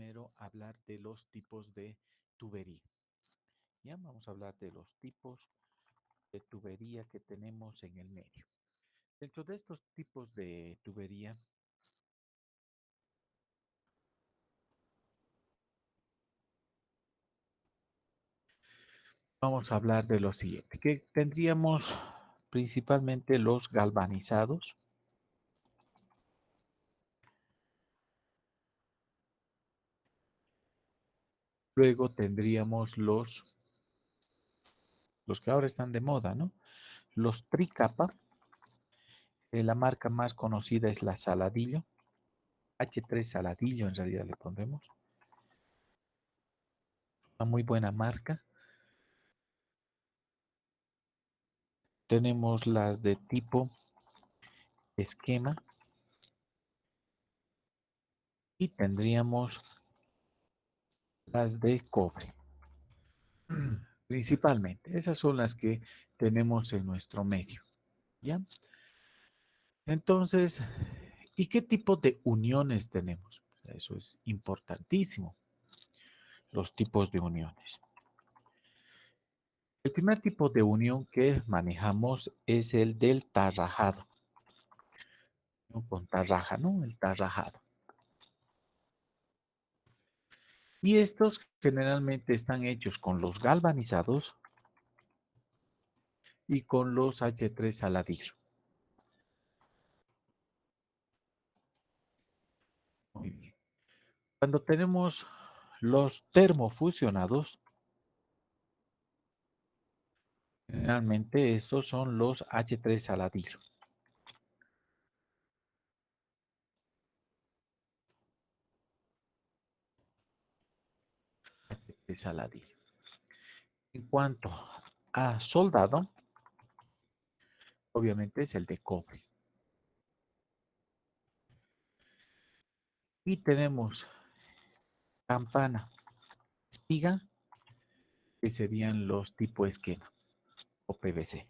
primero hablar de los tipos de tubería. Ya vamos a hablar de los tipos de tubería que tenemos en el medio. Dentro de estos tipos de tubería, vamos a hablar de lo siguiente, que tendríamos principalmente los galvanizados. Luego tendríamos los que ahora están de moda, ¿no? Los tricapa. La marca más conocida es la Saladillo. H3 Saladillo en realidad le pondremos. Una muy buena marca. Tenemos las de tipo esquema y tendríamos las de cobre. Principalmente, esas son las que tenemos en nuestro medio. ¿Ya? Entonces, ¿y qué tipo de uniones tenemos? Eso es importantísimo, los tipos de uniones. El primer tipo de unión que manejamos es el del tarrajado. ¿No? Con tarraja, ¿no? El tarrajado. Y estos generalmente están hechos con los galvanizados y con los H3 saladillo. Muy bien. Cuando tenemos los termofusionados, generalmente estos son los H3 saladillo. H3 saladillo. En cuanto a soldado, obviamente es el de cobre. Y tenemos campana, espiga, que serían los tipo esquema o PVC.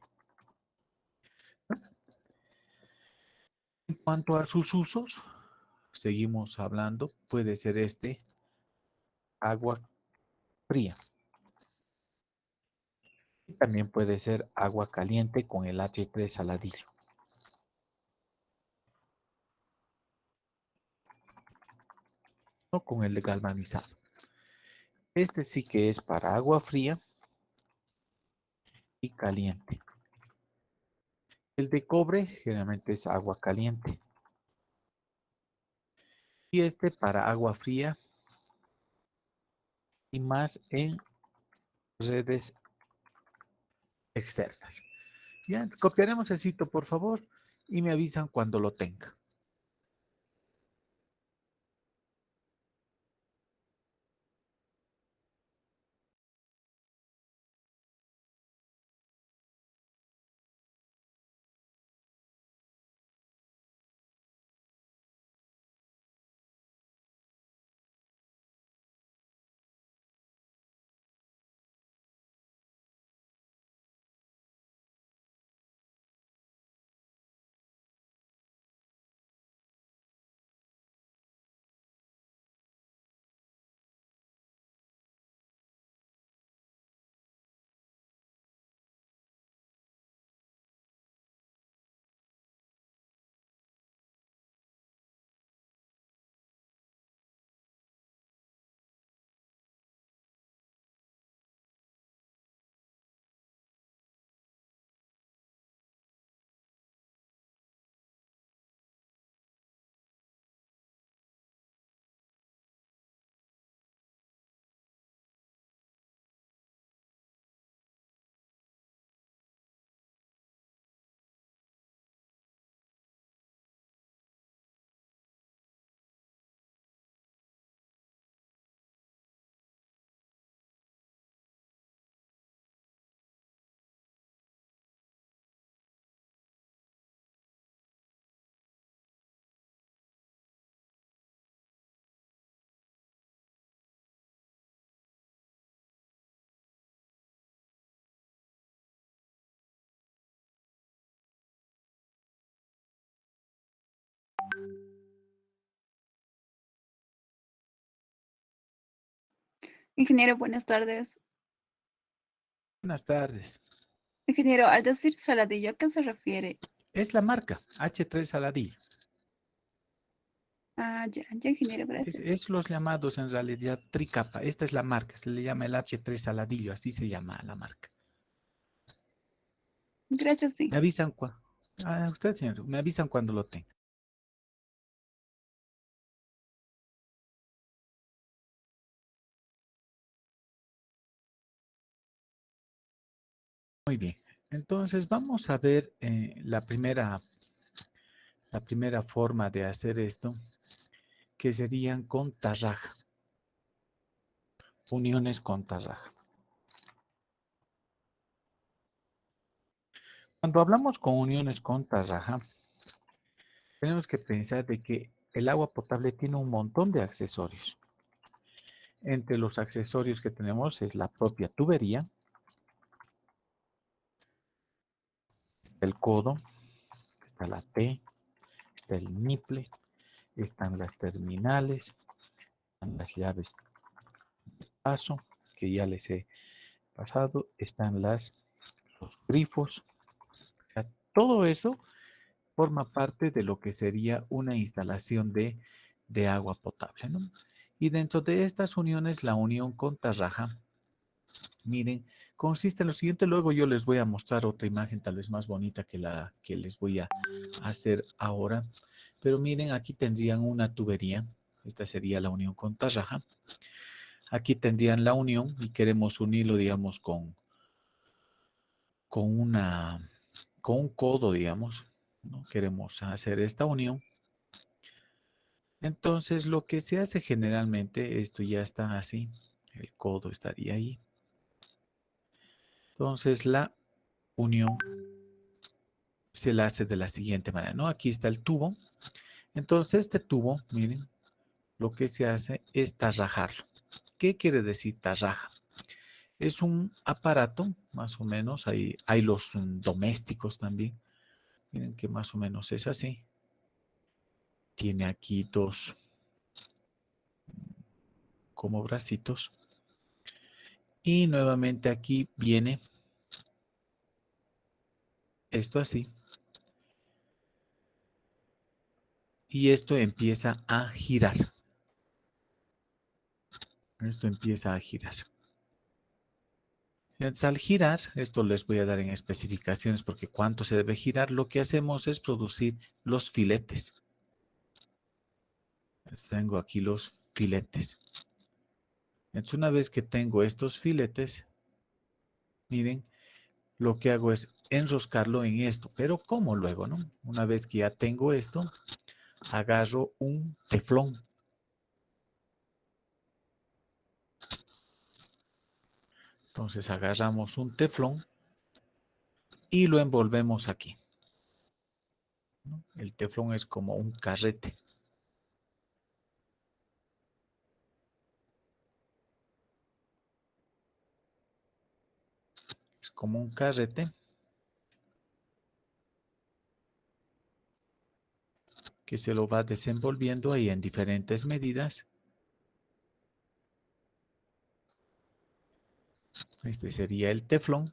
En cuanto a sus usos, seguimos hablando, puede ser agua fría. Y también puede ser agua caliente con el H3 saladillo. O con el de galvanizado. Este sí que es para agua fría y caliente. El de cobre generalmente es agua caliente. Y este para agua fría y más en redes externas. Ya, copiaremos el sitio, por favor, y me avisan cuando lo tenga. Ingeniero, buenas tardes. Buenas tardes. Ingeniero, al decir saladillo, ¿a qué se refiere? Es la marca H3 Saladillo. Ah, ya, ya, ingeniero, Es, gracias. es los llamados en realidad tricapa. Esta es la marca, se le llama el H3 Saladillo, así se llama la marca. Gracias, sí. Me avisan cuando. Usted, señor, me avisan cuando lo tenga. Muy bien. Entonces vamos a ver la primera forma de hacer esto, que serían con tarraja, uniones con tarraja. Cuando hablamos con uniones con tarraja, tenemos que pensar de que el agua potable tiene un montón de accesorios. Entre los accesorios que tenemos es la propia tubería, el codo, está la T, está el niple, están las terminales, están las llaves de paso, que ya les he pasado, están los grifos. O sea, todo eso forma parte de lo que sería una instalación de agua potable, ¿no? Y dentro de estas uniones, la unión con tarraja, miren, consiste en lo siguiente. Luego yo les voy a mostrar otra imagen tal vez más bonita que la que les voy a hacer ahora. Pero miren, aquí tendrían una tubería. Esta sería la unión con tarraja. Aquí tendrían la unión y queremos unirlo, digamos, con una, con un codo, digamos, ¿no? Queremos hacer esta unión. Entonces, lo que se hace generalmente, esto ya está así, el codo estaría ahí. Entonces, la unión se la hace de la siguiente manera, ¿no? Aquí está el tubo. Entonces, este tubo, miren, lo que se hace es tarrajarlo. ¿Qué quiere decir tarraja? Es un aparato, más o menos, hay los domésticos también. Miren que más o menos es así. Tiene aquí dos como bracitos. Y nuevamente aquí viene esto así. Y esto empieza a girar. Esto empieza a girar. Entonces, al girar, esto les voy a dar en especificaciones porque cuánto se debe girar, lo que hacemos es producir los filetes. Entonces, tengo aquí los filetes. Entonces, una vez que tengo estos filetes, miren, lo que hago es enroscarlo en esto. Pero ¿cómo luego, no? Una vez que ya tengo esto, agarro un teflón. Entonces, agarramos un teflón y lo envolvemos aquí, ¿no? El teflón es como un carrete. Es como un carrete que se lo va desenvolviendo ahí en diferentes medidas. Este sería el teflón,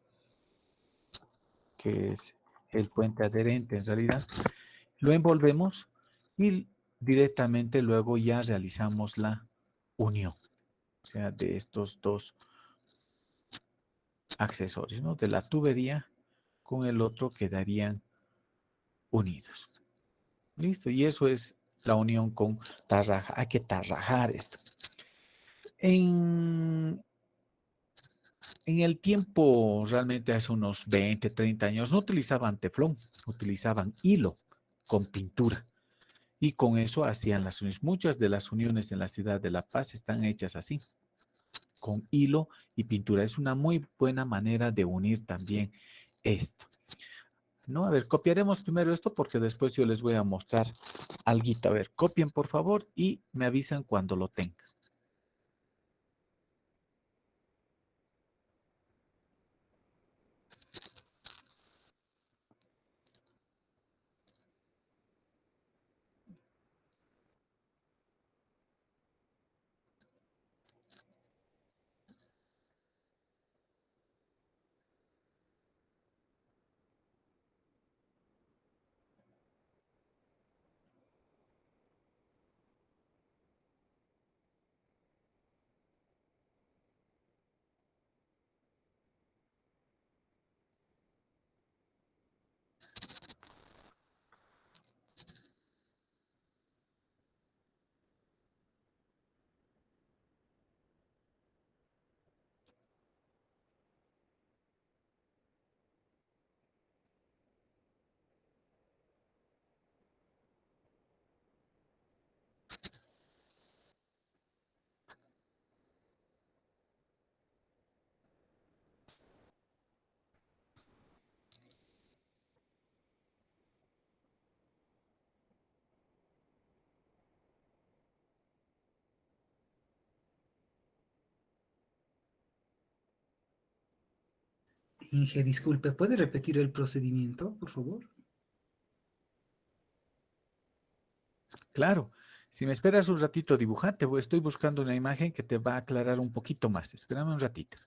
que es el puente adherente en realidad. Lo envolvemos y directamente luego ya realizamos la unión, o sea, de estos dos accesorios, ¿no? De la tubería con el otro quedarían unidos. Listo, y eso es la unión con tarraja. Hay que tarrajar esto. En, en el tiempo, realmente hace unos 20, 30 años, no utilizaban teflón, utilizaban hilo con pintura. Y con eso hacían las uniones. Muchas de las uniones en la ciudad de La Paz están hechas así, con hilo y pintura. Es una muy buena manera de unir también esto. ¿No? A ver, copiaremos primero esto porque después yo les voy a mostrar alguito. A ver, copien por favor y me avisan cuando lo tengan. Inge, disculpe, ¿puede repetir el procedimiento, por favor? Claro, si me esperas un ratito, dibujante, estoy buscando una imagen que te va a aclarar un poquito más. Espérame un ratito.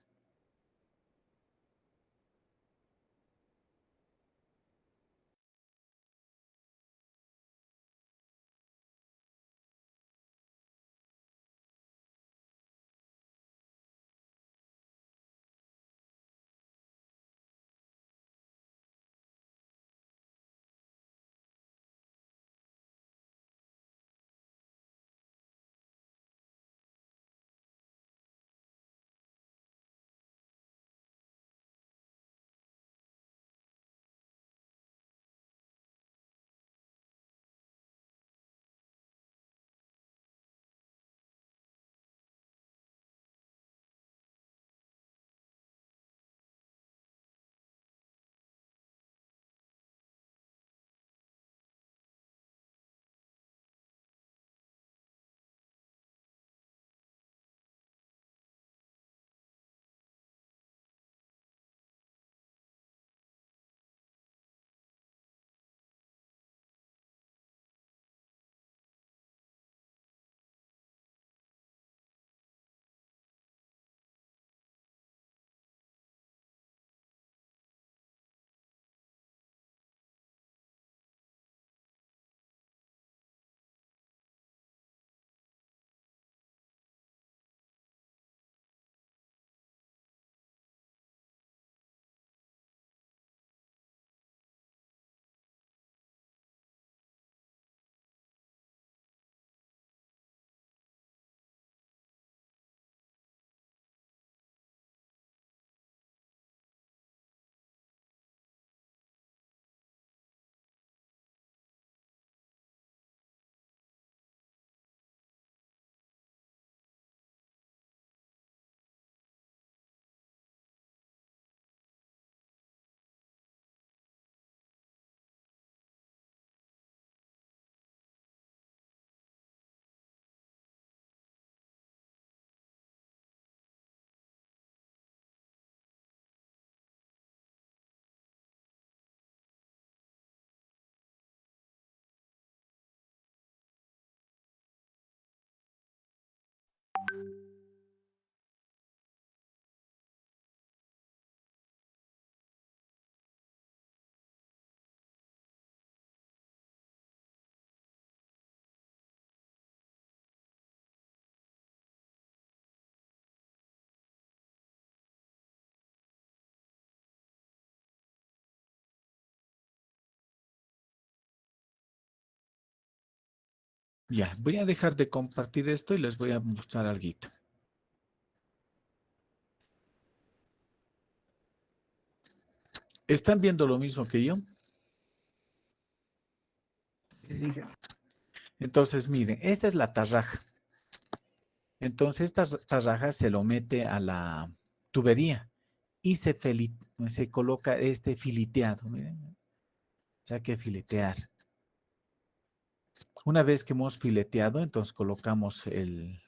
Ya, voy a dejar de compartir esto y les voy a mostrar algo. ¿Están viendo lo mismo que yo? Inge. Entonces, miren, esta es la tarraja. Entonces, esta tarraja se lo mete a la tubería y se coloca este filiteado. Miren, o sea que filetear. Una vez que hemos fileteado, entonces colocamos el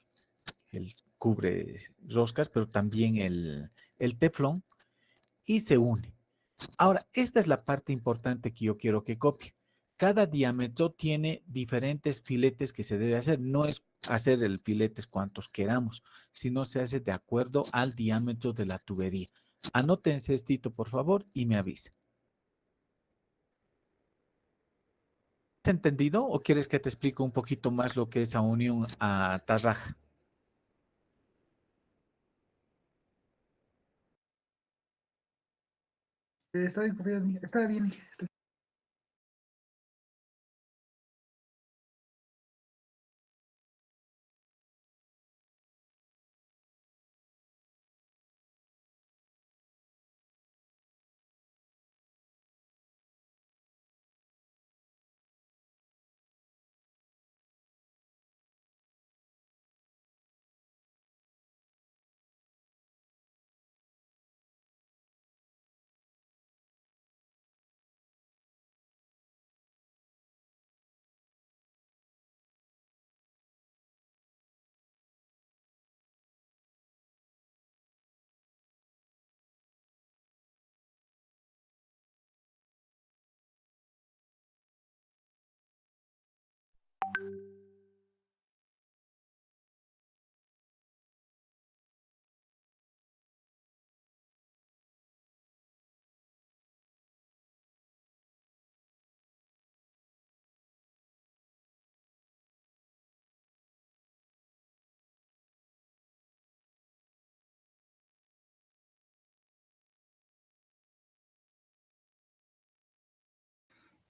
cubre roscas, pero también el teflón y se une. Ahora, esta es la parte importante que yo quiero que copie. Cada diámetro tiene diferentes filetes que se debe hacer. No es hacer el filetes cuantos queramos, sino se hace de acuerdo al diámetro de la tubería. Anótense esto, por favor, y me avisen. ¿Has entendido o quieres que te explique un poquito más lo que es a unión a tarraja? Está bien, copiado, Inge. Está bien, Inge.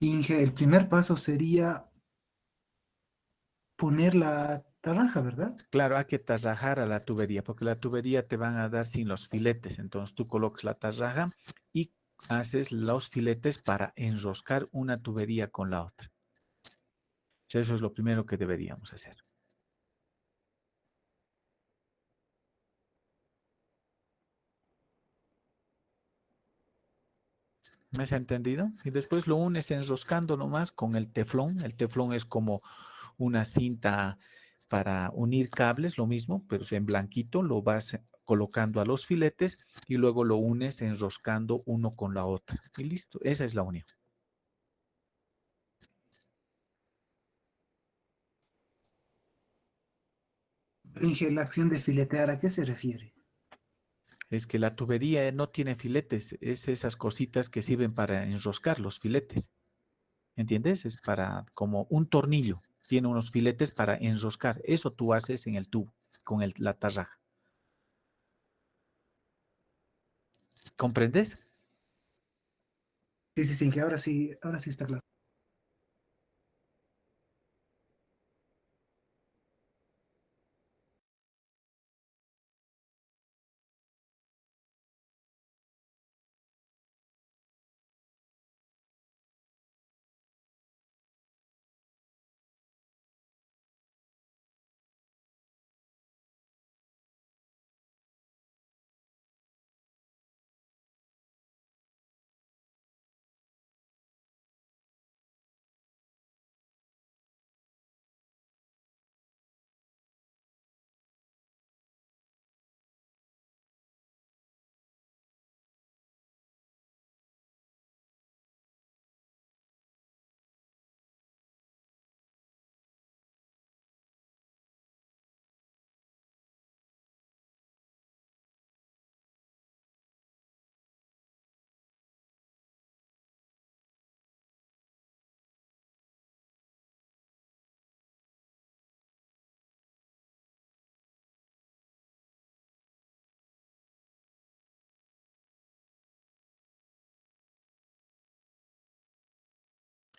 Inge, el primer paso sería poner la tarraja, ¿verdad? Claro, hay que tarrajar a la tubería, porque la tubería te van a dar sin los filetes. Entonces tú colocas la tarraja y haces los filetes para enroscar una tubería con la otra. Eso es lo primero que deberíamos hacer. ¿Me has entendido? Y después lo unes enroscando nomás con el teflón. El teflón es como una cinta para unir cables, lo mismo, pero es en blanquito, lo vas colocando a los filetes y luego lo unes enroscando uno con la otra. Y listo, esa es la unión. Inge, la acción de filetear, ¿a qué se refiere? Es que la tubería no tiene filetes, es esas cositas que sirven para enroscar los filetes. ¿Entiendes? Es para como un tornillo. Tiene unos filetes para enroscar. Eso tú haces en el tubo con la tarraja. ¿Comprendes? Sí, sí, sí, Inge, ahora sí está claro.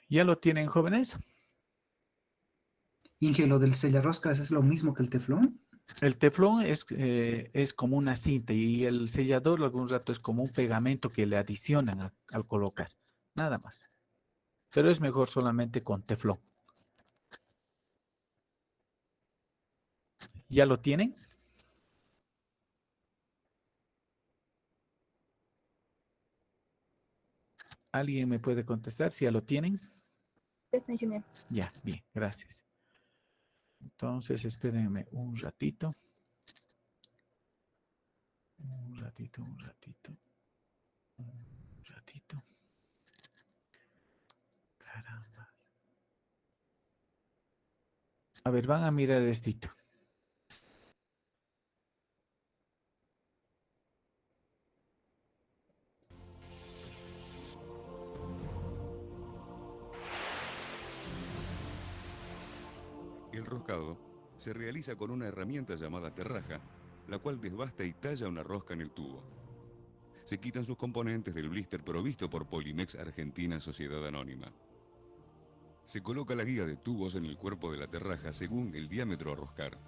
¿Ya lo tienen, jóvenes? Inge, lo del sellarroscas es lo mismo que el teflón. El teflón es como una cinta y el sellador algún rato es como un pegamento que le adicionan al colocar. Nada más. Pero es mejor solamente con teflón. ¿Ya lo tienen? ¿Alguien me puede contestar si ya lo tienen? Ya, bien, gracias. Entonces, espérenme un ratito. Un ratito, un ratito. Un ratito. Caramba. A ver, van a mirar esto. El roscado se realiza con una herramienta llamada terraja, la cual desbasta y talla una rosca en el tubo. Se quitan sus componentes del blister provisto por Polimex Argentina Sociedad Anónima. Se coloca la guía de tubos en el cuerpo de la terraja según el diámetro a roscar.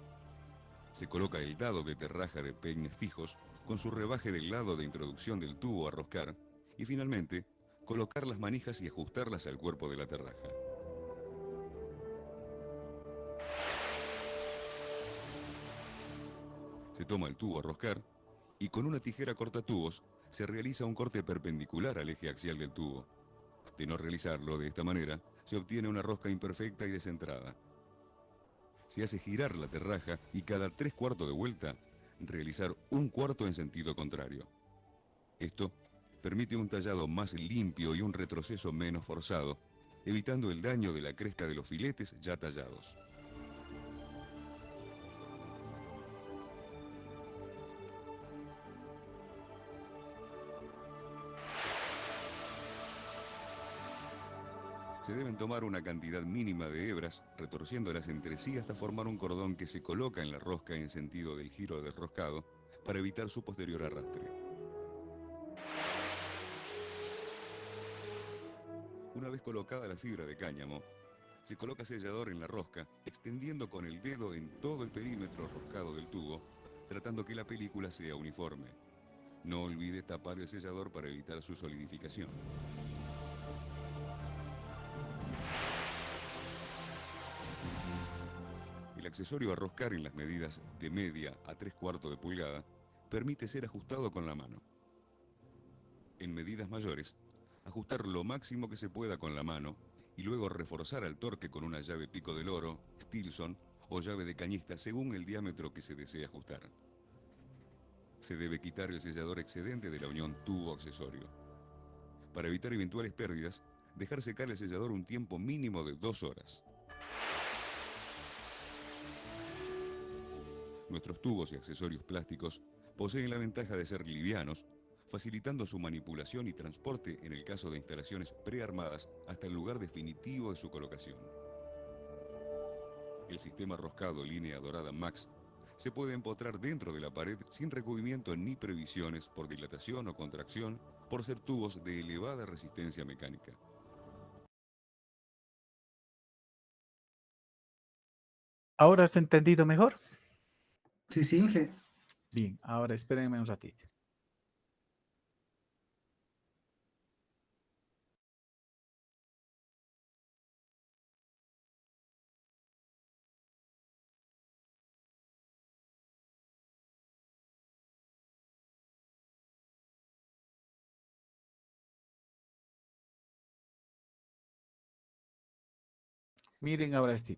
Se coloca el dado de terraja de peines fijos con su rebaje del lado de introducción del tubo a roscar y finalmente colocar las manijas y ajustarlas al cuerpo de la terraja. Se toma el tubo a roscar y con una tijera cortatubos se realiza un corte perpendicular al eje axial del tubo. De no realizarlo de esta manera, se obtiene una rosca imperfecta y descentrada. Se hace girar la terraja y cada 3/4 de vuelta realizar 1/4 en sentido contrario. Esto permite un tallado más limpio y un retroceso menos forzado, evitando el daño de la cresta de los filetes ya tallados. Se deben tomar una cantidad mínima de hebras, retorciéndolas entre sí hasta formar un cordón que se coloca en la rosca en sentido del giro del roscado para evitar su posterior arrastre. Una vez colocada la fibra de cáñamo, se coloca sellador en la rosca, extendiendo con el dedo en todo el perímetro roscado del tubo, tratando que la película sea uniforme. No olvide tapar el sellador para evitar su solidificación. El accesorio a roscar en las medidas de media a 3/4 de pulgada permite ser ajustado con la mano. En medidas mayores, ajustar lo máximo que se pueda con la mano y luego reforzar al torque con una llave pico del oro, Stilson o llave de cañista según el diámetro que se desee ajustar. Se debe quitar el sellador excedente de la unión tubo-accesorio. Para evitar eventuales pérdidas, dejar secar el sellador un tiempo mínimo de 2 horas. Nuestros tubos y accesorios plásticos poseen la ventaja de ser livianos, facilitando su manipulación y transporte en el caso de instalaciones prearmadas hasta el lugar definitivo de su colocación. El sistema roscado línea dorada Max se puede empotrar dentro de la pared sin recubrimiento ni previsiones por dilatación o contracción por ser tubos de elevada resistencia mecánica. ¿Ahora has entendido mejor? Sí, sí, Inge. Bien, ahora espérenme un ratito. Miren ahora esto.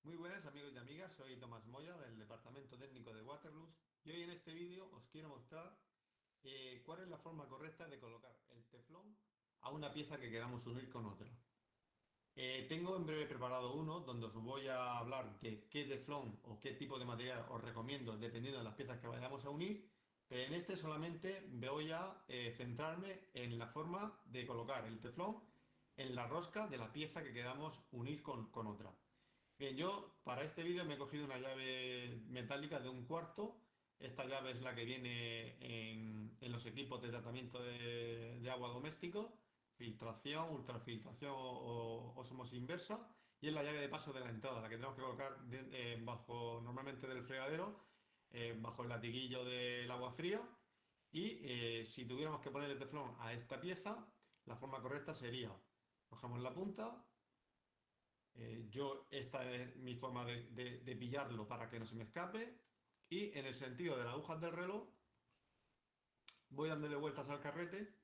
Muy buenas amigos y amigas, soy Tomás Moya del Departamento Técnico de Waterloos y hoy en este vídeo os quiero mostrar cuál es la forma correcta de colocar el teflón a una pieza que queramos unir con otra. Tengo en breve preparado uno donde os voy a hablar de qué teflón o qué tipo de material os recomiendo dependiendo de las piezas que vayamos a unir, pero en este solamente voy a centrarme en la forma de colocar el teflón en la rosca de la pieza que queramos unir con otra. Bien, yo para este vídeo me he cogido una llave metálica de 1/4. Esta llave es la que viene en los equipos de tratamiento de agua doméstico, filtración, ultrafiltración o osmosis inversa, y es la llave de paso de la entrada, la que tenemos que colocar bajo, normalmente del fregadero, bajo el latiguillo del agua fría. Y si tuviéramos que ponerle teflón a esta pieza, la forma correcta sería, cogemos la punta. Esta es mi forma de pillarlo para que no se me escape, y en el sentido de las agujas del reloj voy dándole vueltas al carrete,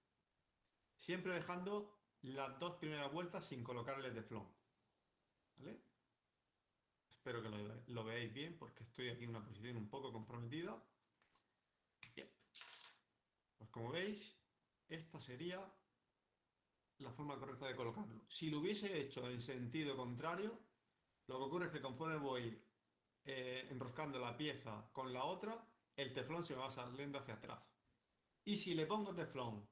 siempre dejando las 2 primeras vueltas sin colocarle teflón, ¿vale? Espero que lo veáis bien porque estoy aquí en una posición un poco comprometida. Bien, pues como veis, esta sería la forma correcta de colocarlo. Si lo hubiese hecho en sentido contrario, lo que ocurre es que conforme voy enroscando la pieza con la otra, el teflón se me va saliendo hacia atrás. Y si le pongo teflón,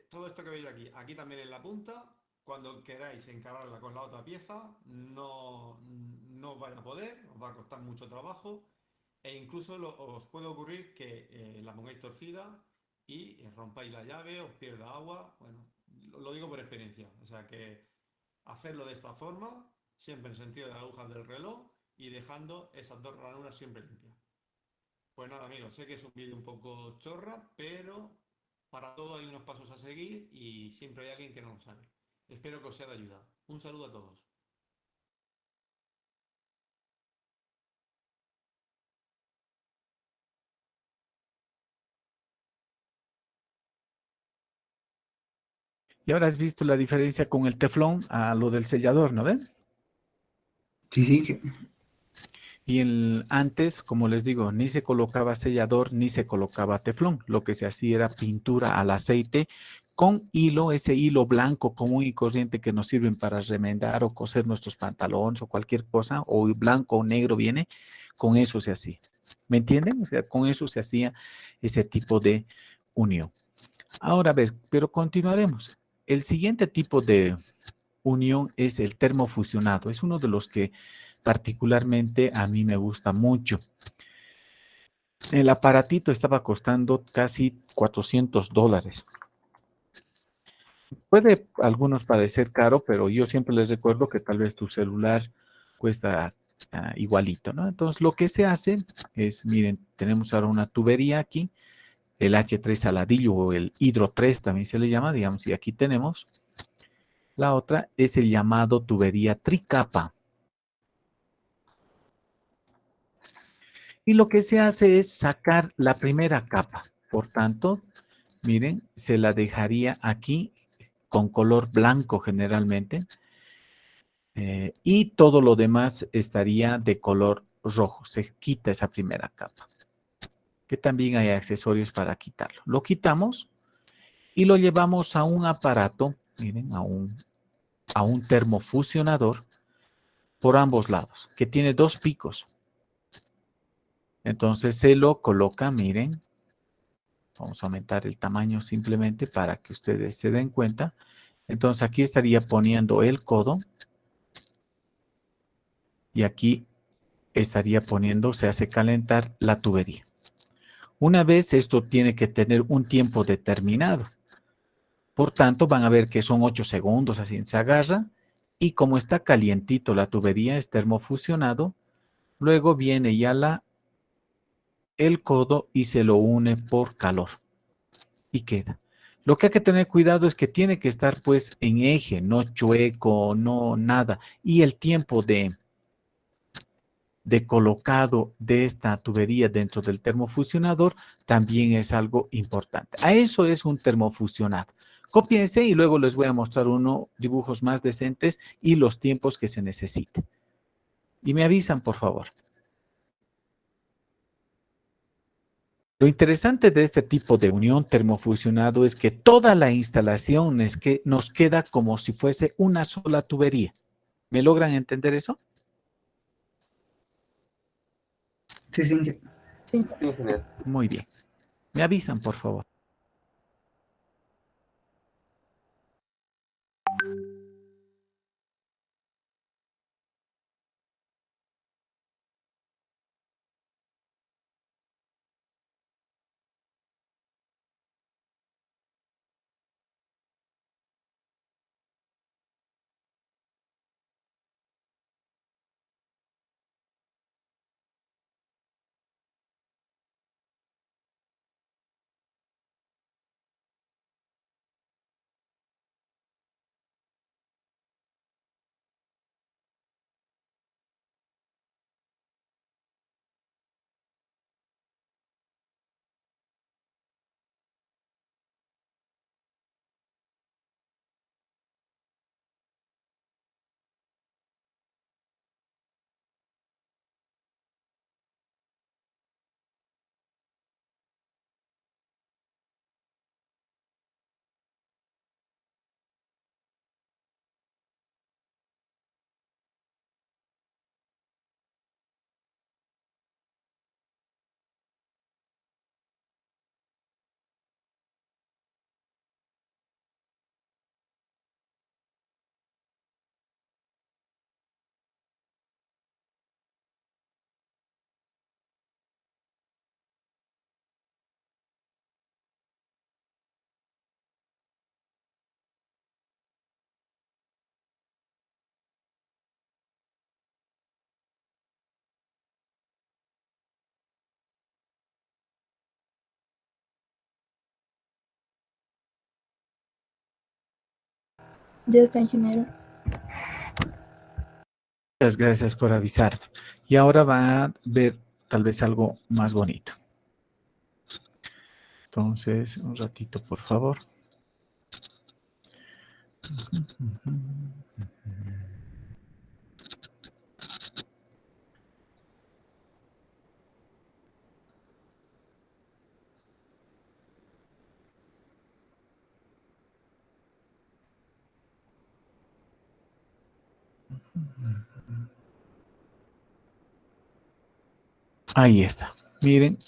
todo esto que veis aquí también en la punta, cuando queráis encararla con la otra pieza, no os vais a poder, os va a costar mucho trabajo, e incluso os puede ocurrir que la pongáis torcida y rompáis la llave, os pierda agua. Bueno, lo digo por experiencia, o sea que hacerlo de esta forma, siempre en sentido de las agujas del reloj y dejando esas 2 ranuras siempre limpias. Pues nada amigos, sé que es un vídeo un poco chorra, pero para todo hay unos pasos a seguir y siempre hay alguien que no lo sabe. Espero que os sea de ayuda. Un saludo a todos. Y ahora has visto la diferencia con el teflón a lo del sellador, ¿no ven? Sí, sí, Y antes, como les digo, ni se colocaba sellador ni se colocaba teflón. Lo que se hacía era pintura al aceite con hilo, ese hilo blanco común y corriente que nos sirven para remendar o coser nuestros pantalones o cualquier cosa, o blanco o negro viene, con eso se hacía. ¿Me entienden? O sea, con eso se hacía ese tipo de unión. Ahora, a ver, pero continuaremos. El siguiente tipo de unión es el termofusionado. Es uno de los que particularmente a mí me gusta mucho. El aparatito estaba costando casi $400. Puede a algunos parecer caro, pero yo siempre les recuerdo que tal vez tu celular cuesta igualito, ¿no? Entonces, lo que se hace es, miren, tenemos ahora una tubería aquí, el H3 saladillo o el Hidro 3 también se le llama, digamos, y aquí tenemos. La otra es el llamado tubería tricapa. Y lo que se hace es sacar la primera capa. Por tanto, miren, se la dejaría aquí con color blanco generalmente. Y todo lo demás estaría de color rojo. Se quita esa primera capa. Que también hay accesorios para quitarlo. Lo quitamos y lo llevamos a un aparato, miren, a un termofusionador por ambos lados, que tiene dos picos. Entonces se lo coloca, miren, vamos a aumentar el tamaño simplemente para que ustedes se den cuenta. Entonces aquí estaría poniendo el codo y aquí estaría poniendo, se hace calentar la tubería. Una vez esto tiene que tener un tiempo determinado. Por tanto, van a ver que son 8 segundos, así se agarra y como está calientito la tubería, es termofusionado, luego viene ya el codo y se lo une por calor y queda. Lo que hay que tener cuidado es que tiene que estar pues en eje, no chueco, no nada. Y el tiempo de colocado de esta tubería dentro del termofusionador también es algo importante. A eso es un termofusionado. Cópiense y luego les voy a mostrar dibujos más decentes y los tiempos que se necesiten. Y me avisan, por favor. Lo interesante de este tipo de unión termofusionado es que toda la instalación es que nos queda como si fuese una sola tubería. ¿Me logran entender eso? sí, sí. Sí, ingeniero. Muy bien. Me avisan, por favor. Ya está, ingeniero. Muchas gracias por avisar. Y ahora va a ver tal vez algo más bonito. Entonces, un ratito, por favor. Ahí está. Miren,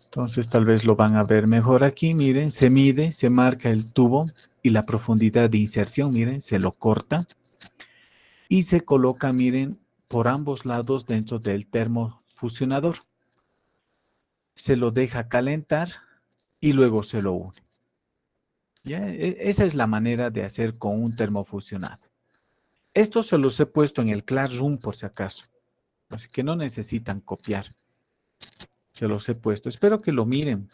entonces tal vez lo van a ver mejor aquí. Miren, se mide, se marca el tubo y la profundidad de inserción. Miren, se lo corta y se coloca, miren, por ambos lados dentro del termofusionador. Se lo deja calentar y luego se lo une. ¿Ya? Esa es la manera de hacer con un termofusionado. Esto se los he puesto en el Classroom por si acaso. Así que no necesitan copiar. Se los he puesto. Espero que lo miren.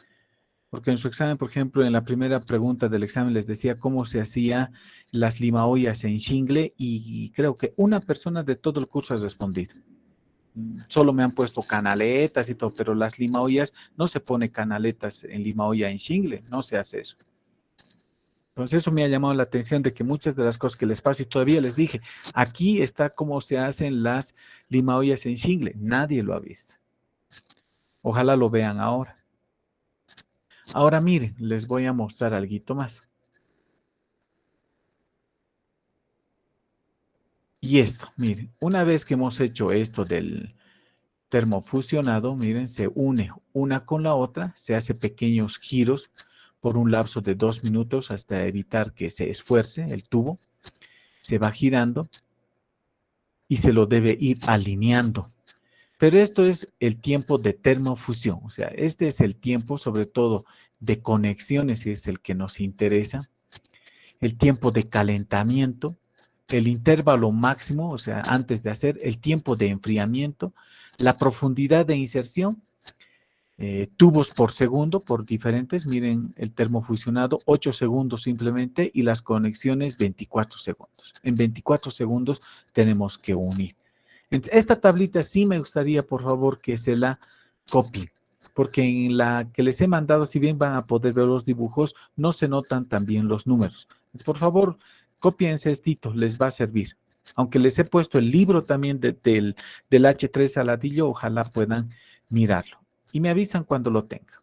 Porque en su examen, por ejemplo, en la primera pregunta del examen les decía cómo se hacía las limaollas en Shingle y creo que una persona de todo el curso ha respondido. Solo me han puesto canaletas y todo, pero las limaollas no se pone canaletas en limaolla en Shingle, no se hace eso. Entonces eso me ha llamado la atención de que muchas de las cosas que les paso y todavía les dije, aquí está cómo se hacen las limaollas en Shingle, nadie lo ha visto. Ojalá lo vean ahora. Ahora miren, les voy a mostrar algo más. Y esto, miren, una vez que hemos hecho esto del termofusionado, miren, se une una con la otra, se hace pequeños giros por un lapso de 2 minutos hasta evitar que se esfuerce el tubo. Se va girando y se lo debe ir alineando. Pero esto es el tiempo de termofusión, o sea, este es el tiempo sobre todo de conexiones, que es el que nos interesa, el tiempo de calentamiento, el intervalo máximo, o sea, antes de hacer, el tiempo de enfriamiento, la profundidad de inserción, tubos por segundo, por diferentes, miren el termofusionado, 8 segundos simplemente, y las conexiones 24 segundos. En 24 segundos tenemos que unir. Esta tablita sí me gustaría, por favor, que se la copien, porque en la que les he mandado, si bien van a poder ver los dibujos, no se notan también los números. Entonces, por favor, cópiense esto, les va a servir. Aunque les he puesto el libro también del H3 Saladillo, ojalá puedan mirarlo. Y me avisan cuando lo tengan.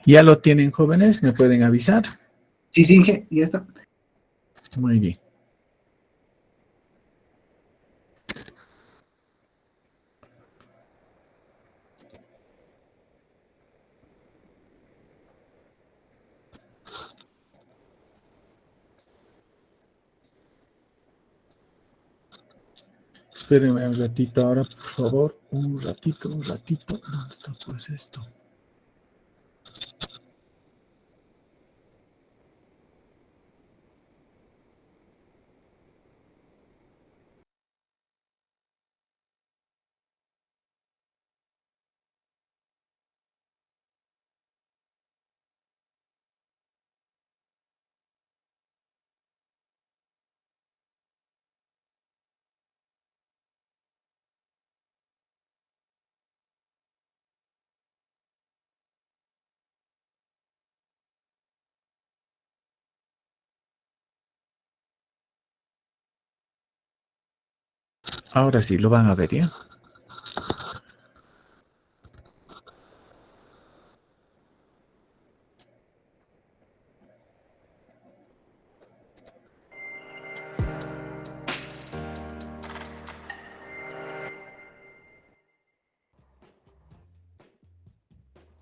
¿Ya lo tienen, jóvenes? ¿Me pueden avisar? Sí, sí, Inge, ya está. Muy bien. Espérenme un ratito ahora, por favor. Un ratito, un ratito. ¿Dónde está pues esto? Ahora sí, lo van a ver, ¿ya?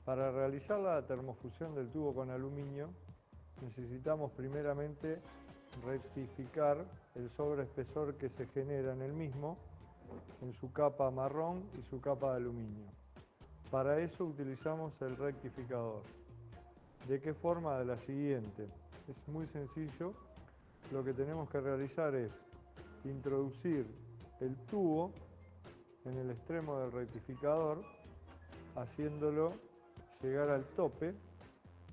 Para realizar la termofusión del tubo con aluminio, necesitamos primeramente rectificar el sobreespesor que se genera en el mismo, en su capa marrón y su capa de aluminio. Para eso utilizamos el rectificador. ¿De qué forma? De la siguiente. Es muy sencillo. Lo que tenemos que realizar es introducir el tubo en el extremo del rectificador, haciéndolo llegar al tope.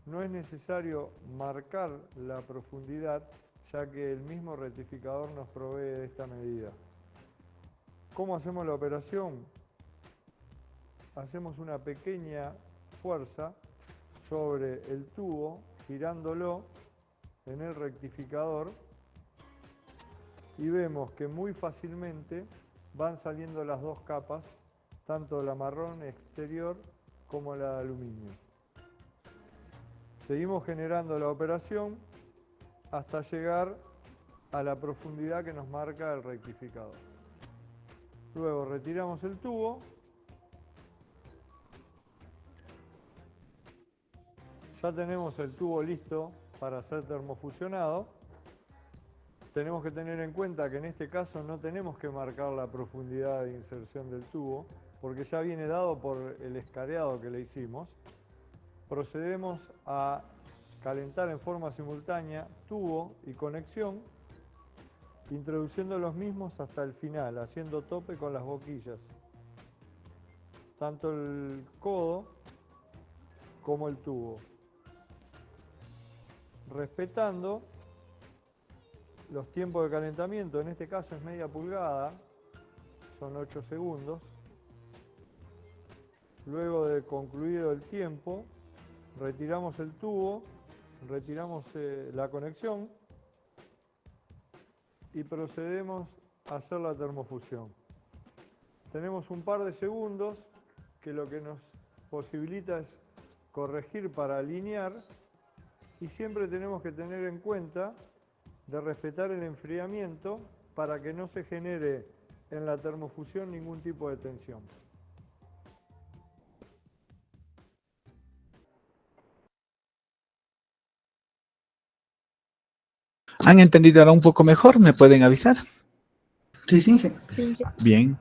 No es necesario marcar la profundidad, ya que el mismo rectificador nos provee de esta medida. ¿Cómo hacemos la operación? Hacemos una pequeña fuerza sobre el tubo, girándolo en el rectificador, y vemos que muy fácilmente van saliendo las dos capas, tanto la marrón exterior como la de aluminio. Seguimos generando la operación hasta llegar a la profundidad que nos marca el rectificador. Luego retiramos el tubo. Ya tenemos el tubo listo para ser termofusionado. Tenemos que tener en cuenta que en este caso no tenemos que marcar la profundidad de inserción del tubo, porque ya viene dado por el escareado que le hicimos. Procedemos a calentar en forma simultánea tubo y conexión, introduciendo los mismos hasta el final, haciendo tope con las boquillas. Tanto el codo como el tubo. Respetando los tiempos de calentamiento, en este caso es media pulgada, son 8 segundos. Luego de concluido el tiempo, retiramos el tubo, retiramos la conexión y procedemos a hacer la termofusión. Tenemos un par de segundos que lo que nos posibilita es corregir para alinear, y siempre tenemos que tener en cuenta de respetar el enfriamiento para que no se genere en la termofusión ningún tipo de tensión. ¿Han entendido ahora un poco mejor? ¿Me pueden avisar? Sí, sí, Inge. Sí, Bien.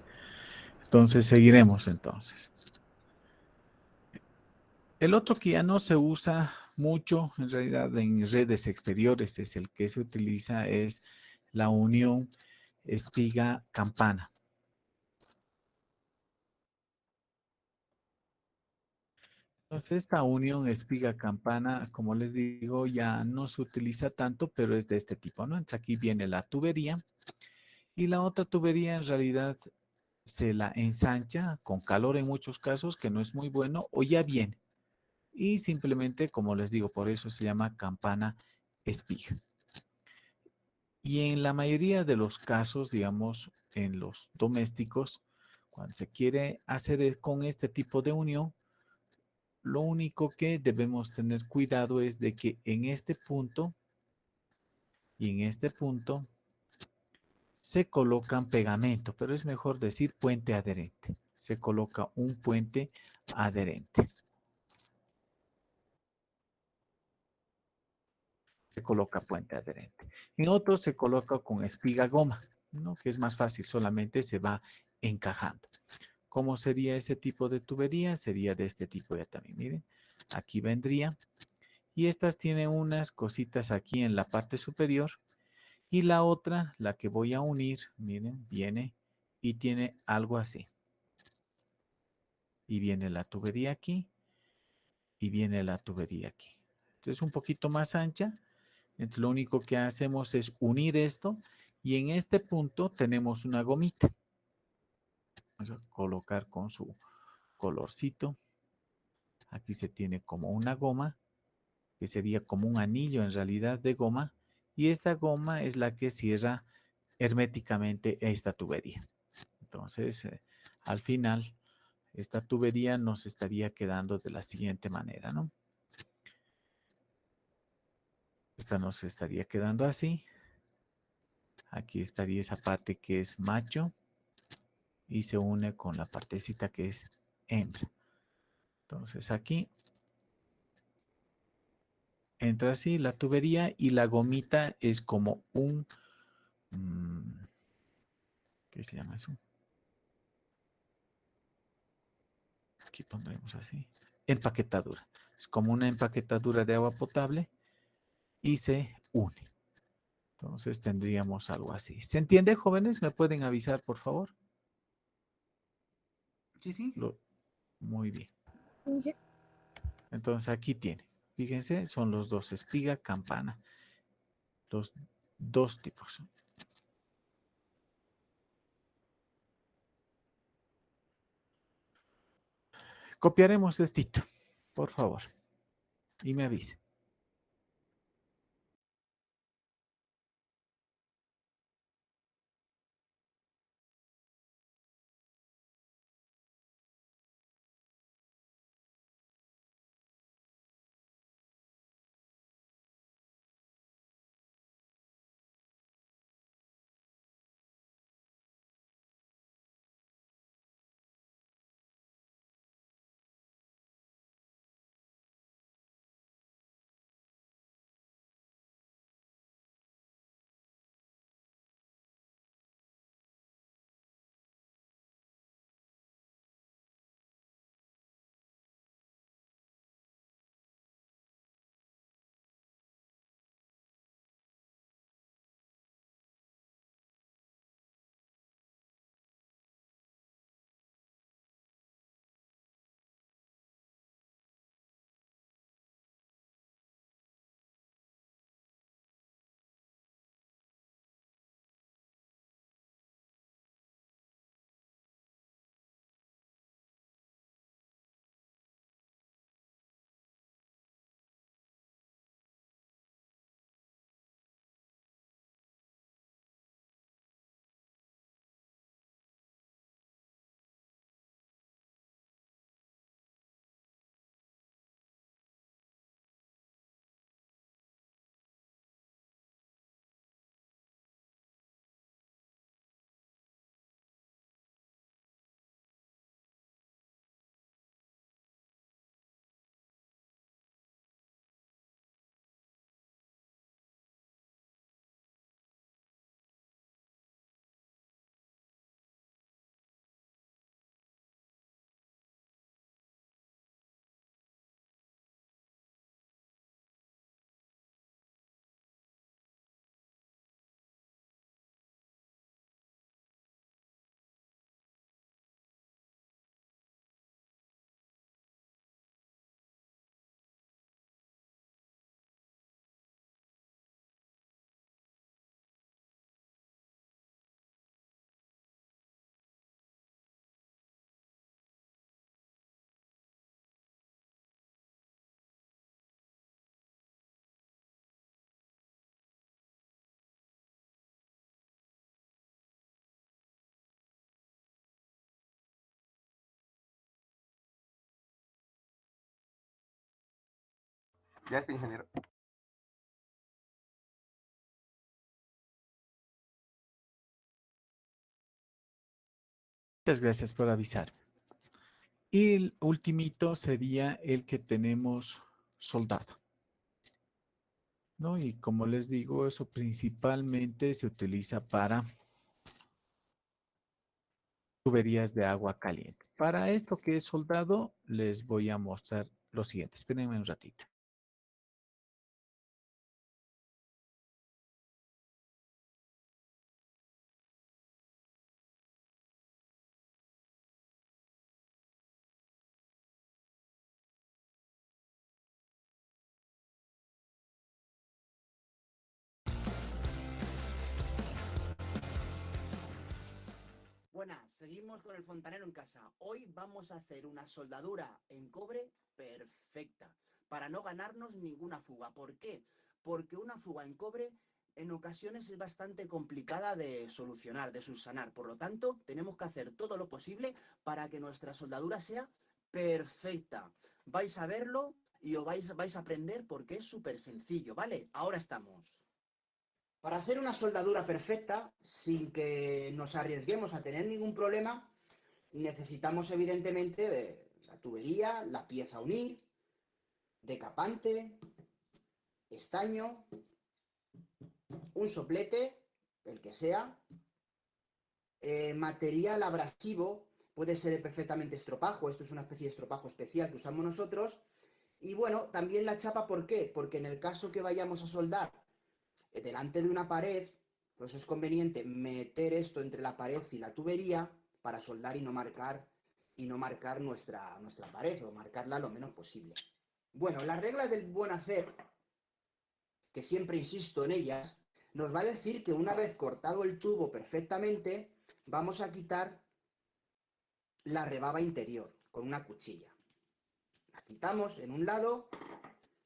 Entonces seguiremos entonces. El otro que ya no se usa mucho, en realidad en redes exteriores, es el que se utiliza, es la unión espiga-campana. Entonces, esta unión espiga-campana, como les digo, ya no se utiliza tanto, pero es de este tipo, ¿no? Entonces, aquí viene la tubería, y la otra tubería en realidad se la ensancha con calor en muchos casos, que no es muy bueno, o ya viene. Y simplemente, como les digo, por eso se llama campana espiga. Y en la mayoría de los casos, digamos, en los domésticos, cuando se quiere hacer con este tipo de unión, Lo único que debemos tener cuidado es de que en este punto y en este punto se colocan pegamento, pero es mejor decir puente adherente. Se coloca un puente adherente. Se coloca puente adherente. En otros se coloca con espiga goma, ¿no? Que es más fácil, solamente se va encajando. ¿Cómo sería ese tipo de tubería? Sería de este tipo ya también, miren. Aquí vendría. Y estas tienen unas cositas aquí en la parte superior. Y la otra, la que voy a unir, miren, viene y tiene algo así. Y viene la tubería aquí. Y viene la tubería aquí. Entonces es un poquito más ancha. Entonces lo único que hacemos es unir esto. Y en este punto tenemos una gomita. Vamos a colocar con su colorcito. Aquí se tiene como una goma, que sería como un anillo en realidad de goma. Y esta goma es la que cierra herméticamente esta tubería. Entonces, al final, esta tubería nos estaría quedando de la siguiente manera, ¿no? Esta nos estaría quedando así. Aquí estaría esa parte que es macho y se une con la partecita que es hembra. Entonces aquí entra así la tubería y la gomita es como un... ¿qué se llama eso? Aquí pondremos así. Empaquetadura. Es como una empaquetadura de agua potable y se une. Entonces tendríamos algo así. ¿Se entiende, jóvenes? ¿Me pueden avisar, por favor? Sí, sí. Muy bien. Entonces aquí tiene. Fíjense, son los dos, espiga, campana. Los dos tipos. Copiaremos esto, por favor. Y me avise. Ya está, ingeniero. Muchas gracias por avisar. Y el ultimito sería el que tenemos soldado, ¿no? Y como les digo, eso principalmente se utiliza para tuberías de agua caliente. Para esto que es soldado, les voy a mostrar lo siguiente. Espérenme un ratito. Buenas, seguimos con el fontanero en casa. Hoy vamos a hacer una soldadura en cobre perfecta, para no ganarnos ninguna fuga. ¿Por qué? Porque una fuga en cobre en ocasiones es bastante complicada de solucionar, de subsanar. Por lo tanto, tenemos que hacer todo lo posible para que nuestra soldadura sea perfecta. Vais a verlo y os vais a aprender porque es súper sencillo, ¿vale? Ahora estamos. Para hacer una soldadura perfecta, sin que nos arriesguemos a tener ningún problema, necesitamos evidentemente la tubería, la pieza a unir, decapante, estaño, un soplete, el que sea, material abrasivo, puede ser perfectamente estropajo, esto es una especie de estropajo especial que usamos nosotros, y bueno, también la chapa, ¿por qué? Porque en el caso que vayamos a soldar delante de una pared, pues es conveniente meter esto entre la pared y la tubería para soldar y no marcar nuestra pared o marcarla lo menos posible. Bueno, las reglas del buen hacer, que siempre insisto en ellas, nos va a decir que una vez cortado el tubo perfectamente, vamos a quitar la rebaba interior con una cuchilla. La quitamos en un lado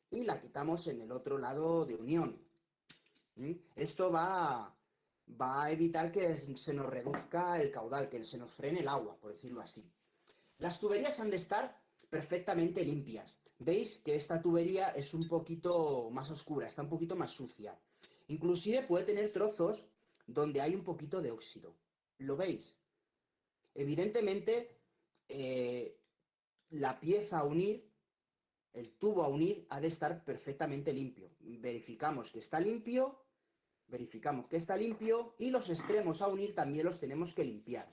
y la quitamos en el otro lado de unión. Esto va a evitar que se nos reduzca el caudal, que se nos frene el agua, por decirlo así. Las tuberías han de estar perfectamente limpias. Veis que esta tubería es un poquito más oscura, está un poquito más sucia. Inclusive puede tener trozos donde hay un poquito de óxido. ¿Lo veis? Evidentemente, la pieza a unir, el tubo a unir, ha de estar perfectamente limpio. Verificamos que está limpio y los extremos a unir también los tenemos que limpiar.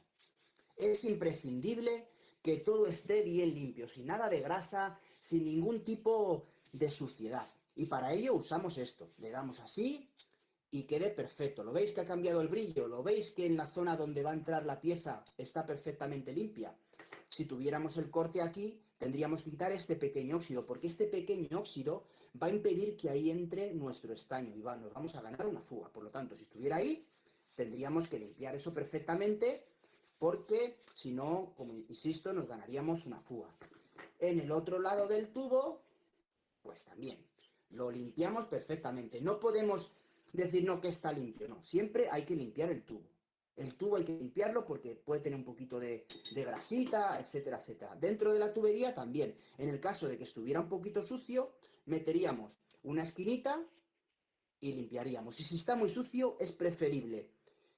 Es imprescindible que todo esté bien limpio, sin nada de grasa, sin ningún tipo de suciedad. Y para ello usamos esto. Le damos así y quede perfecto. ¿Lo veis que ha cambiado el brillo? ¿Lo veis que en la zona donde va a entrar la pieza está perfectamente limpia? Si tuviéramos el corte aquí, tendríamos que quitar este pequeño óxido, porque este pequeño óxido va a impedir que ahí entre nuestro estaño y nos vamos a ganar una fuga. Por lo tanto, si estuviera ahí, tendríamos que limpiar eso perfectamente, porque si no, como insisto, nos ganaríamos una fuga. En el otro lado del tubo, pues también lo limpiamos perfectamente. No podemos decir no que está limpio, no. Siempre hay que limpiar el tubo. El tubo hay que limpiarlo porque puede tener un poquito de grasita, etcétera, etcétera. Dentro de la tubería también. En el caso de que estuviera un poquito sucio, meteríamos una esquinita y limpiaríamos. Y si está muy sucio, es preferible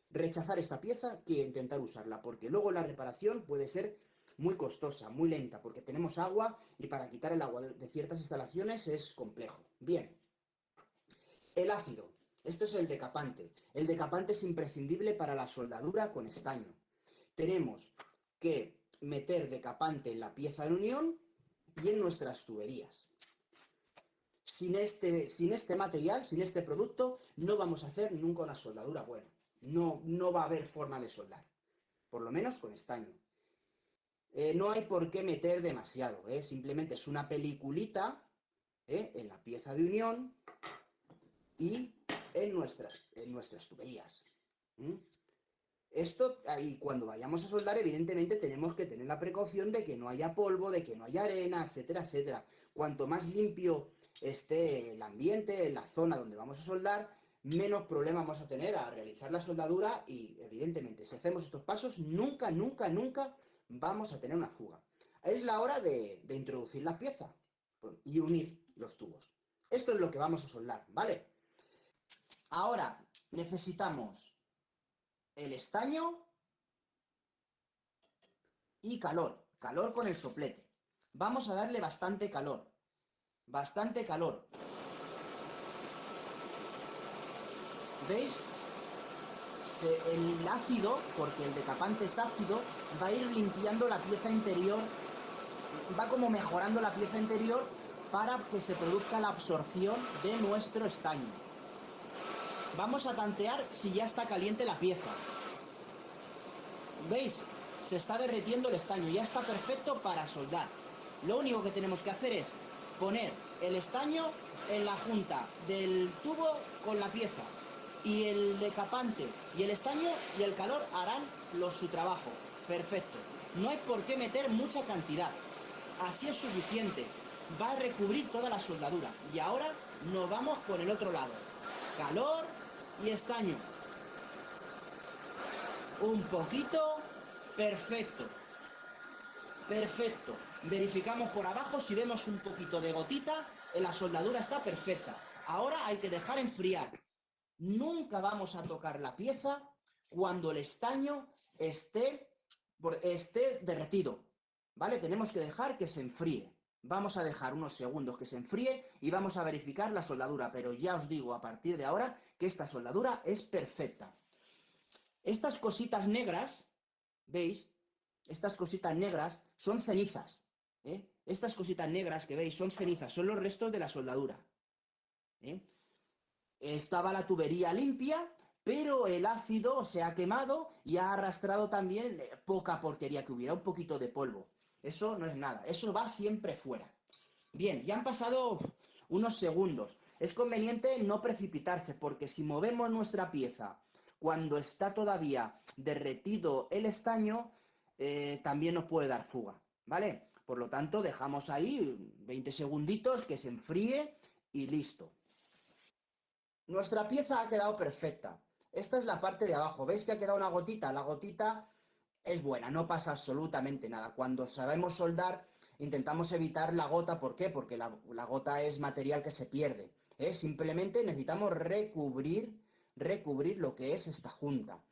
rechazar esta pieza que intentar usarla, porque luego la reparación puede ser muy costosa, muy lenta, porque tenemos agua y para quitar el agua de ciertas instalaciones es complejo. Bien, el ácido. Esto es el decapante. El decapante es imprescindible para la soldadura con estaño. Tenemos que meter decapante en la pieza de unión y en nuestras tuberías. Sin este material, sin este producto, no vamos a hacer nunca una soldadura buena. No va a haber forma de soldar, por lo menos con estaño. No hay por qué meter demasiado, simplemente es una peliculita en la pieza de unión y en nuestras tuberías. Esto, y cuando vayamos a soldar, evidentemente tenemos que tener la precaución de que no haya polvo, de que no haya arena, etcétera, etcétera. Cuanto más limpio esté el ambiente, la zona donde vamos a soldar, menos problemas vamos a tener a realizar la soldadura y, evidentemente, si hacemos estos pasos, nunca vamos a tener una fuga. Es la hora de introducir la pieza y unir los tubos. Esto es lo que vamos a soldar, ¿vale? Ahora necesitamos el estaño y calor. Calor con el soplete. Vamos a darle bastante calor. Bastante calor. ¿Veis? El ácido, porque el decapante es ácido, va a ir limpiando la pieza interior, va como mejorando la pieza interior para que se produzca la absorción de nuestro estaño. Vamos a tantear si ya está caliente la pieza. ¿Veis? Se está derritiendo el estaño, ya está perfecto para soldar. Lo único que tenemos que hacer es poner el estaño en la junta del tubo con la pieza. Y el decapante y el estaño y el calor harán su trabajo. Perfecto. No hay por qué meter mucha cantidad. Así es suficiente. Va a recubrir toda la soldadura. Y ahora nos vamos por el otro lado. Calor y estaño. Un poquito. Perfecto. Perfecto. Verificamos por abajo si vemos un poquito de gotita. La soldadura está perfecta. Ahora hay que dejar enfriar. Nunca vamos a tocar la pieza cuando el estaño esté derretido, ¿vale? Tenemos que dejar que se enfríe. Vamos a dejar unos segundos que se enfríe y vamos a verificar la soldadura, pero ya os digo a partir de ahora que esta soldadura es perfecta. Estas cositas negras, ¿veis? Estas cositas negras son cenizas, ¿eh? Estas cositas negras que veis son cenizas, son los restos de la soldadura, ¿eh? Estaba la tubería limpia, pero el ácido se ha quemado y ha arrastrado también poca porquería que hubiera, un poquito de polvo. Eso no es nada, eso va siempre fuera. Bien, ya han pasado unos segundos. Es conveniente no precipitarse, porque si movemos nuestra pieza cuando está todavía derretido el estaño, también nos puede dar fuga, ¿vale? Por lo tanto, dejamos ahí 20 segunditos que se enfríe y listo. Nuestra pieza ha quedado perfecta. Esta es la parte de abajo. ¿Veis que ha quedado una gotita? La gotita es buena, no pasa absolutamente nada. Cuando sabemos soldar, intentamos evitar la gota. ¿Por qué? Porque la gota es material que se pierde, ¿eh? Simplemente necesitamos recubrir lo que es esta junta.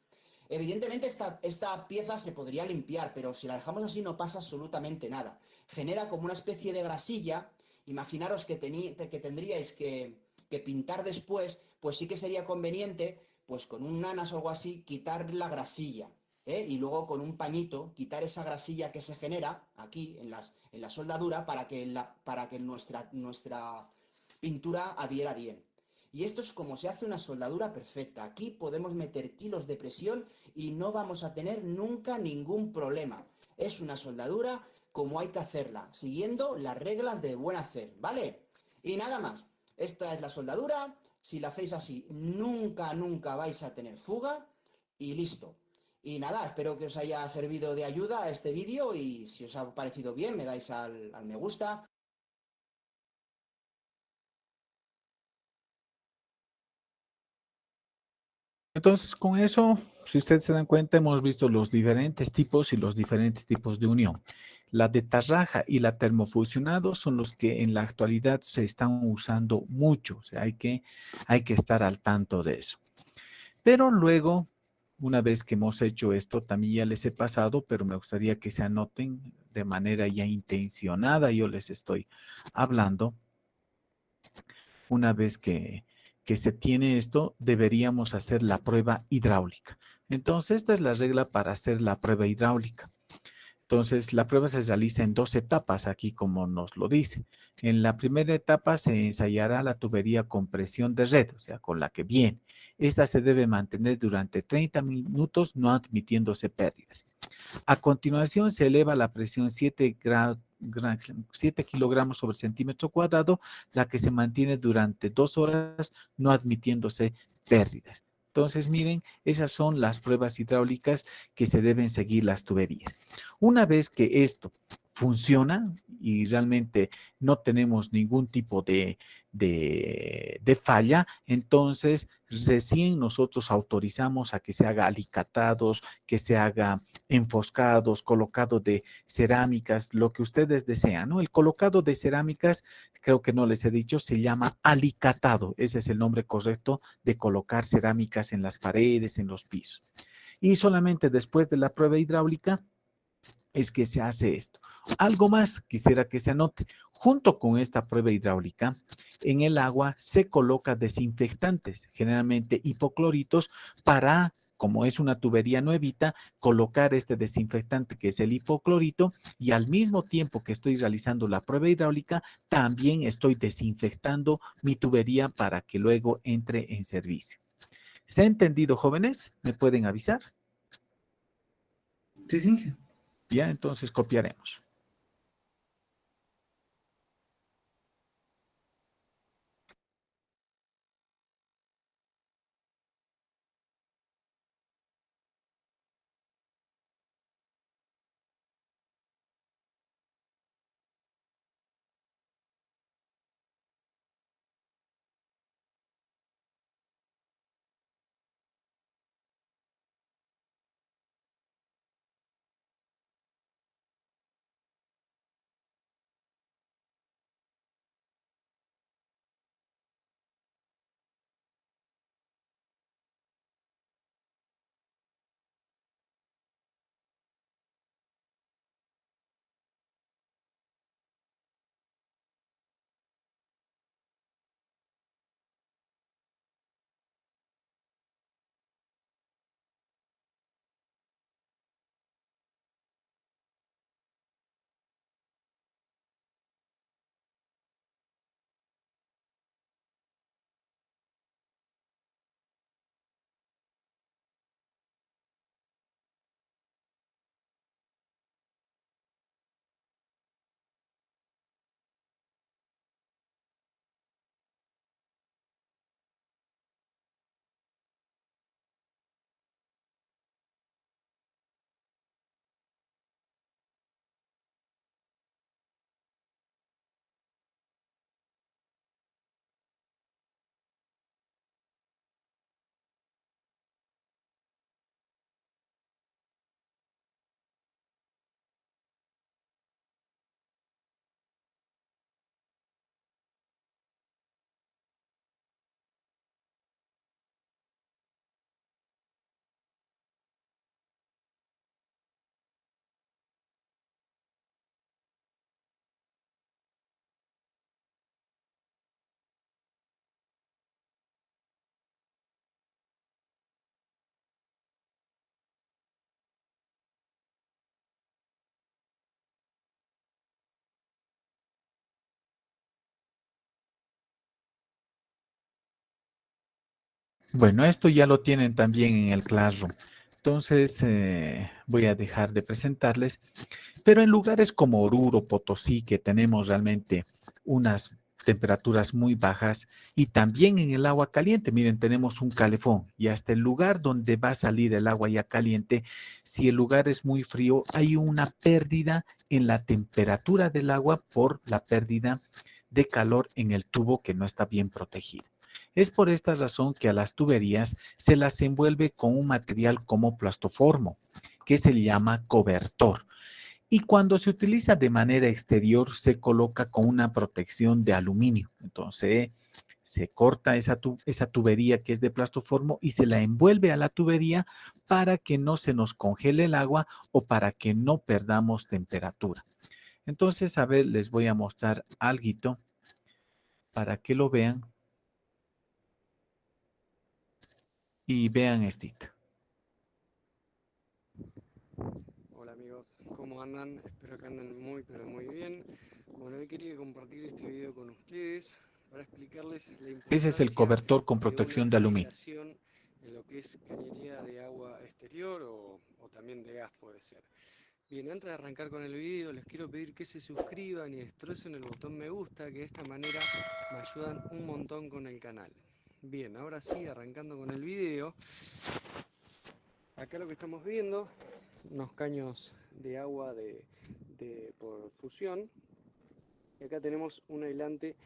Evidentemente esta pieza se podría limpiar, pero si la dejamos así no pasa absolutamente nada. Genera como una especie de grasilla. Imaginaros que tendríais que pintar después, pues sí que sería conveniente, pues con un nanas o algo así, quitar la grasilla, ¿eh? Y luego con un pañito quitar esa grasilla que se genera aquí en la soldadura para que nuestra pintura adhiera bien. Y esto es como se hace una soldadura perfecta. Aquí podemos meter kilos de presión y no vamos a tener nunca ningún problema. Es una soldadura como hay que hacerla, siguiendo las reglas de buen hacer, ¿vale? Y nada más. Esta es la soldadura. Si la hacéis así, nunca vais a tener fuga. Y listo. Y nada, espero que os haya servido de ayuda este vídeo, y si os ha parecido bien, me dais al me gusta. Entonces, con eso, si ustedes se dan cuenta, hemos visto los diferentes tipos y los diferentes tipos de unión. La de tarraja y la termofusionado son los que en la actualidad se están usando mucho. O sea, hay que estar al tanto de eso. Pero luego, una vez que hemos hecho esto, también ya les he pasado, pero me gustaría que se anoten de manera ya intencionada. Yo les estoy hablando. Una vez que se tiene esto, deberíamos hacer la prueba hidráulica. Entonces, esta es la regla para hacer la prueba hidráulica. Entonces, la prueba se realiza en 2 etapas, aquí como nos lo dice. En la primera etapa se ensayará la tubería con presión de red, o sea, con la que viene. Esta se debe mantener durante 30 minutos, no admitiéndose pérdidas. A continuación, se eleva la presión 7 kilogramos sobre centímetro cuadrado, la que se mantiene durante 2 horas, no admitiéndose pérdidas. Entonces, miren, esas son las pruebas hidráulicas que se deben seguir las tuberías. Una vez que esto funciona y realmente no tenemos ningún tipo de falla, entonces recién nosotros autorizamos a que se haga alicatados, que se haga enfoscados, colocado de cerámicas, lo que ustedes desean, ¿no? El colocado de cerámicas, creo que no les he dicho, se llama alicatado. Ese es el nombre correcto de colocar cerámicas en las paredes, en los pisos. Y solamente después de la prueba hidráulica es que se hace esto. Algo más quisiera que se anote. Junto con esta prueba hidráulica, en el agua se coloca desinfectantes, generalmente hipocloritos, para, como es una tubería nuevita, colocar este desinfectante que es el hipoclorito y al mismo tiempo que estoy realizando la prueba hidráulica, también estoy desinfectando mi tubería para que luego entre en servicio. ¿Se ha entendido, jóvenes? ¿Me pueden avisar? Sí, sí. Ya, entonces copiaremos. Bueno, esto ya lo tienen también en el Classroom. Entonces, voy a dejar de presentarles. Pero en lugares como Oruro, Potosí, que tenemos realmente unas temperaturas muy bajas y también en el agua caliente, miren, tenemos un calefón y hasta el lugar donde va a salir el agua ya caliente, si el lugar es muy frío, hay una pérdida en la temperatura del agua por la pérdida de calor en el tubo que no está bien protegido. Es por esta razón que a las tuberías se las envuelve con un material como plastoformo, que se le llama cobertor. Y cuando se utiliza de manera exterior, se coloca con una protección de aluminio. Entonces, se corta esa tubería que es de plastoformo y se la envuelve a la tubería para que no se nos congele el agua o para que no perdamos temperatura. Entonces, a ver, les voy a mostrar algo para que lo vean y vean esto. Hola amigos, ¿cómo andan? Espero que anden muy pero muy bien. Bueno, hoy quería compartir este video con ustedes para explicarles la importancia Ese es el cobertor con de una protección de aluminio. generación en lo que es cañería de agua exterior o también de gas puede ser. Bien, antes de arrancar con el video les quiero pedir que se suscriban y destrocen el botón me gusta, que de esta manera me ayudan un montón con el canal. Bien, ahora sí, arrancando con el video. Acá lo que estamos viendo, unos caños de agua de por fusión. Y acá tenemos un aislante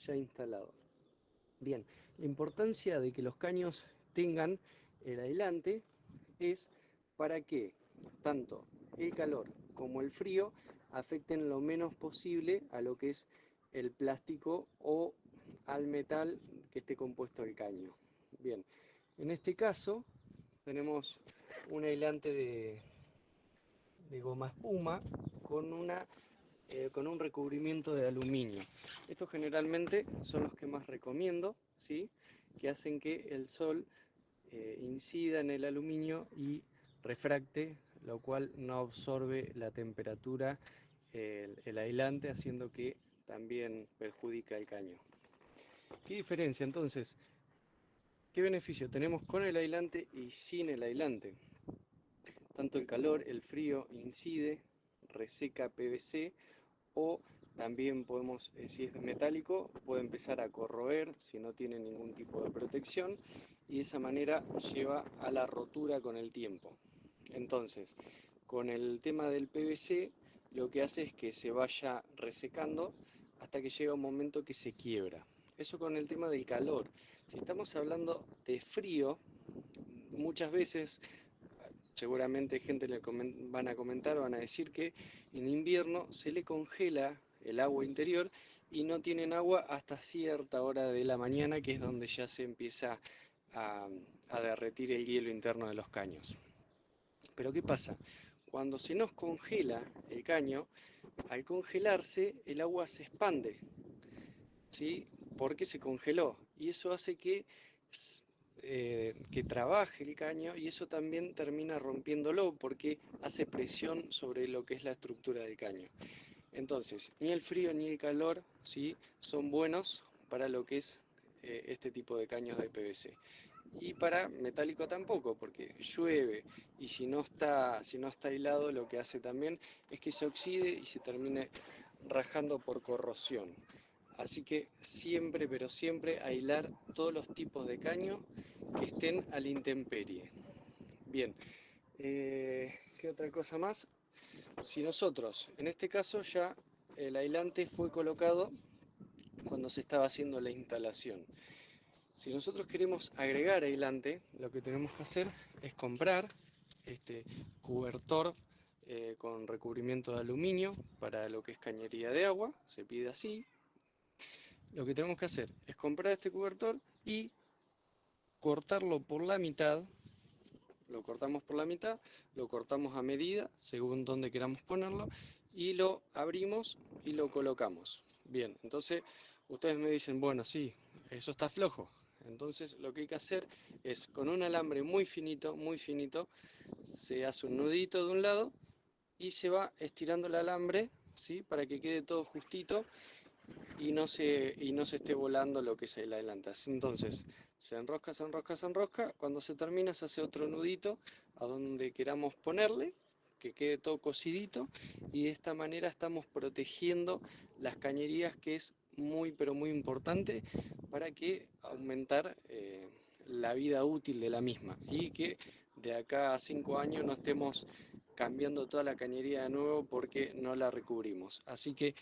ya instalado. Bien, la importancia de que los caños tengan el aislante es para que tanto el calor como el frío afecten lo menos posible a lo que es el plástico o al metal que esté compuesto el caño. Bien, en este caso tenemos un aislante de goma espuma con un recubrimiento de aluminio. Estos generalmente son los que más recomiendo, ¿sí? Que hacen que el sol incida en el aluminio y refracte, lo cual no absorbe la temperatura el aislante, haciendo que también perjudica el caño. ¿Qué diferencia entonces? ¿Qué beneficio tenemos con el aislante y sin el aislante? Tanto el calor, el frío incide, reseca PVC, o también podemos, si es metálico, puede empezar a corroer si no tiene ningún tipo de protección, y de esa manera lleva a la rotura con el tiempo. Entonces, con el tema del PVC, lo que hace es que se vaya resecando hasta que llega un momento que se quiebra. Eso con el tema del calor. Si estamos hablando de frío, muchas veces seguramente gente van a comentar, van a decir que en invierno se le congela el agua interior y no tienen agua hasta cierta hora de la mañana, que es donde ya se empieza a derretir el hielo interno de los caños. Pero ¿qué pasa? Cuando se nos congela el caño, al congelarse el agua se expande, ¿sí? Porque se congeló, y eso hace que trabaje el caño, y eso también termina rompiéndolo porque hace presión sobre lo que es la estructura del caño. Entonces, ni el frío ni el calor, ¿sí?, son buenos para lo que es este tipo de caños de PVC. Y para metálico tampoco, porque llueve y si no está aislado, lo que hace también es que se oxide y se termine rajando por corrosión. Así que siempre, pero siempre, aislar todos los tipos de caño que estén a la intemperie. Bien, ¿qué otra cosa más? Si nosotros, en este caso ya el aislante fue colocado cuando se estaba haciendo la instalación. Si nosotros queremos agregar aislante, lo que tenemos que hacer es comprar este cobertor con recubrimiento de aluminio para lo que es cañería de agua, se pide así. Lo que tenemos que hacer es comprar este cobertor y cortarlo por la mitad. Lo cortamos por la mitad, lo cortamos a medida, según donde queramos ponerlo, y lo abrimos y lo colocamos. Bien, entonces ustedes me dicen, bueno, sí, eso está flojo. Entonces lo que hay que hacer es, con un alambre muy finito, se hace un nudito de un lado y se va estirando el alambre, ¿sí?, para que quede todo justito y no se esté volando lo que es el adelante. Entonces se enrosca, cuando se termina se hace otro nudito a donde queramos ponerle, que quede todo cosidito, y de esta manera estamos protegiendo las cañerías, que es muy pero muy importante para que aumentar la vida útil de la misma, y que de acá a 5 años no estemos cambiando toda la cañería de nuevo porque no la recubrimos. Así que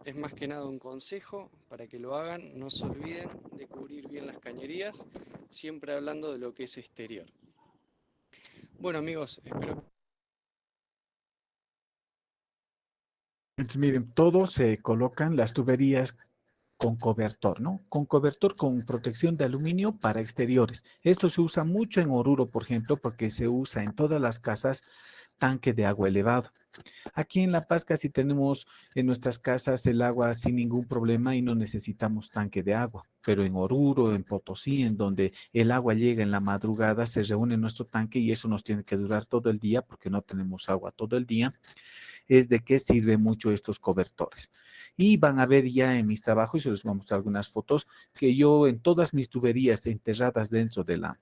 es más que nada un consejo para que lo hagan. No se olviden de cubrir bien las cañerías, siempre hablando de lo que es exterior. Bueno, amigos, espero. Entonces, miren, todos se colocan las tuberías con cobertor, ¿no? Con cobertor con protección de aluminio para exteriores. Esto se usa mucho en Oruro, por ejemplo, porque se usa en todas las casas tanque de agua elevado. Aquí en La Paz casi tenemos en nuestras casas el agua sin ningún problema y no necesitamos tanque de agua. Pero en Oruro, en Potosí, en donde el agua llega en la madrugada, se reúne en nuestro tanque y eso nos tiene que durar todo el día porque no tenemos agua todo el día. Es de qué sirve mucho estos cobertores. Y van a ver ya en mis trabajos, y se les voy a mostrar algunas fotos, que yo en todas mis tuberías enterradas dentro de la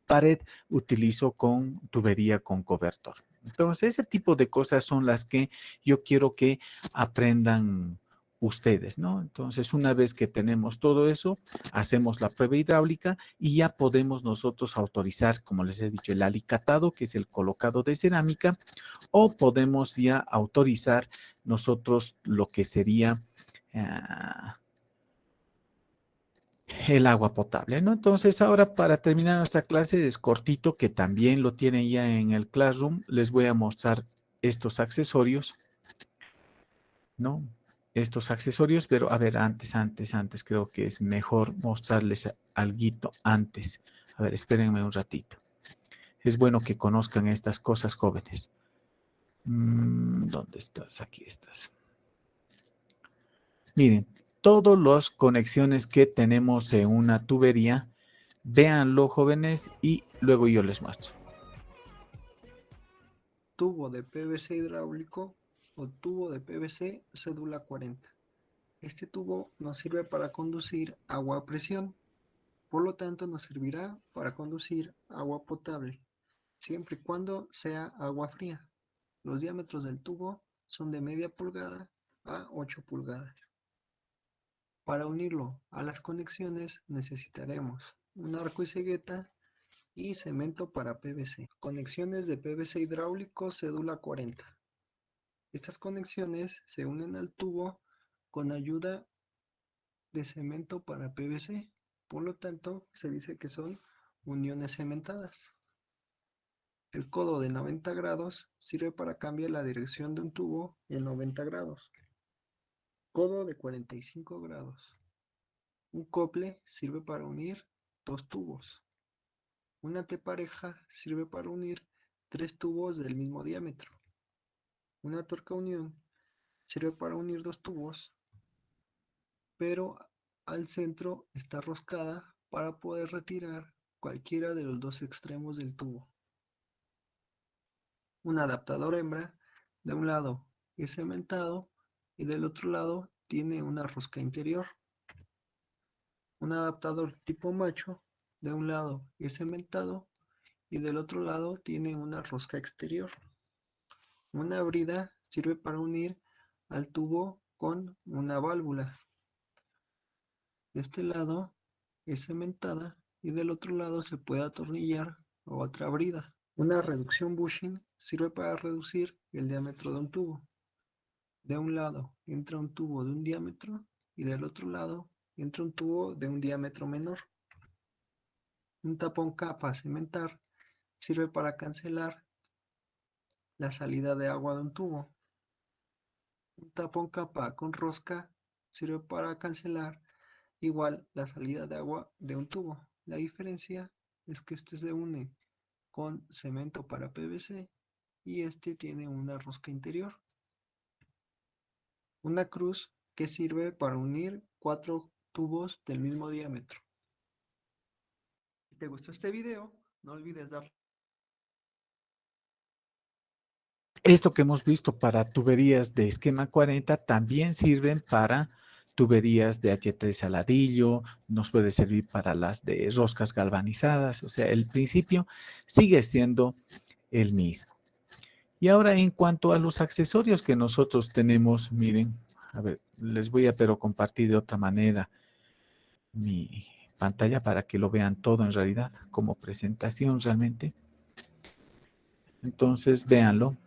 pared utilizo con tubería con cobertor. Entonces, ese tipo de cosas son las que yo quiero que aprendan ustedes, ¿no? Entonces, una vez que tenemos todo eso, hacemos la prueba hidráulica y ya podemos nosotros autorizar, como les he dicho, el alicatado, que es el colocado de cerámica, o podemos ya autorizar nosotros lo que sería el agua potable, ¿no? Entonces, ahora para terminar nuestra clase, es cortito, que también lo tienen ya en el Classroom, les voy a mostrar estos accesorios, ¿no? Estos accesorios, pero a ver, antes, creo que es mejor mostrarles alguito antes. A ver, espérenme un ratito. Es bueno que conozcan estas cosas, jóvenes. ¿Dónde estás? Aquí estás. Miren, todas las conexiones que tenemos en una tubería, véanlo, jóvenes, y luego yo les muestro. Tubo de PVC hidráulico o tubo de PVC cédula 40. Este tubo nos sirve para conducir agua a presión, por lo tanto nos servirá para conducir agua potable, siempre y cuando sea agua fría. Los diámetros del tubo son de media pulgada a 8 pulgadas. Para unirlo a las conexiones necesitaremos un arco y cegueta y cemento para PVC. Conexiones de PVC hidráulico cédula 40. Estas conexiones se unen al tubo con ayuda de cemento para PVC. Por lo tanto, se dice que son uniones cementadas. El codo de 90 grados sirve para cambiar la dirección de un tubo en 90 grados. Codo de 45 grados. Un cople sirve para unir dos tubos. Una T-pareja sirve para unir tres tubos del mismo diámetro. Una tuerca unión sirve para unir dos tubos, pero al centro está roscada para poder retirar cualquiera de los dos extremos del tubo. Un adaptador hembra de un lado es cementado y del otro lado tiene una rosca interior. Un adaptador tipo macho de un lado es cementado y del otro lado tiene una rosca exterior. Una brida sirve para unir al tubo con una válvula. De este lado es cementada y del otro lado se puede atornillar otra brida. Una reducción bushing sirve para reducir el diámetro de un tubo. De un lado entra un tubo de un diámetro y del otro lado entra un tubo de un diámetro menor. Un tapón capa a cementar sirve para cancelar la salida de agua de un tubo. Un tapón capa con rosca sirve para cancelar igual la salida de agua de un tubo. La diferencia es que este se une con cemento para PVC y este tiene una rosca interior. Una cruz que sirve para unir 4 tubos del mismo diámetro. Si te gustó este video, no olvides darle. Esto que hemos visto para tuberías de esquema 40 también sirven para tuberías de H3 a ladrillo, nos puede servir para las de roscas galvanizadas, o sea, el principio sigue siendo el mismo. Y ahora en cuanto a los accesorios que nosotros tenemos, miren, a ver, les voy a compartir de otra manera mi pantalla para que lo vean todo en realidad, como presentación realmente. Entonces, véanlo.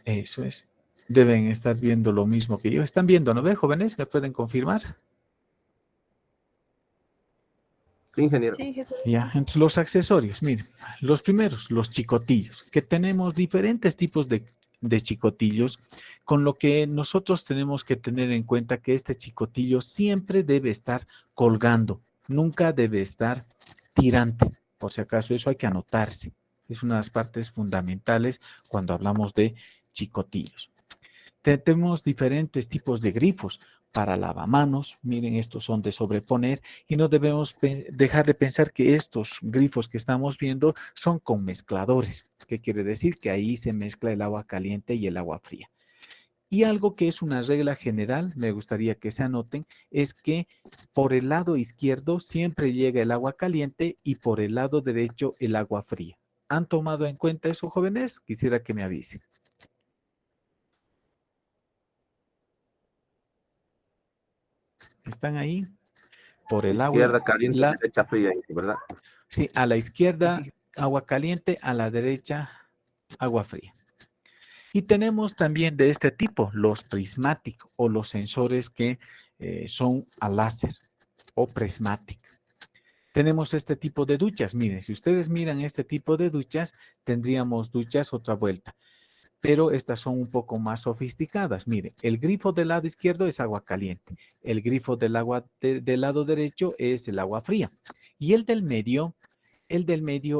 Eso es. Deben estar viendo lo mismo que yo. ¿Están viendo, no ve, jóvenes? ¿Me pueden confirmar? Sí, ingeniero. Sí, Jesús. Ya, entonces los accesorios, miren, los primeros, los chicotillos, que tenemos diferentes tipos de chicotillos, con lo que nosotros tenemos que tener en cuenta que este chicotillo siempre debe estar colgando, nunca debe estar tirante, por si acaso eso hay que anotarse, es una de las partes fundamentales cuando hablamos de chicotillos. Tenemos diferentes tipos de grifos para lavamanos, miren, estos son de sobreponer y no debemos dejar de pensar que estos grifos que estamos viendo son con mezcladores, que quiere decir que ahí se mezcla el agua caliente y el agua fría. Y algo que es una regla general, me gustaría que se anoten, es que por el lado izquierdo siempre llega el agua caliente y por el lado derecho el agua fría. ¿Han tomado en cuenta eso, jóvenes? Quisiera que me avisen. ¿Están ahí? Por el agua. Izquierda caliente, derecha fría, ¿verdad? Sí, a la izquierda agua caliente, a la derecha agua fría. Y tenemos también de este tipo los prismatic o los sensores que son a láser o prismatic. Tenemos este tipo de duchas. Miren, si ustedes miran este tipo de duchas, tendríamos duchas otra vuelta. Pero estas son un poco más sofisticadas. Miren, el grifo del lado izquierdo es agua caliente. El grifo del lado derecho es el agua fría. Y el del medio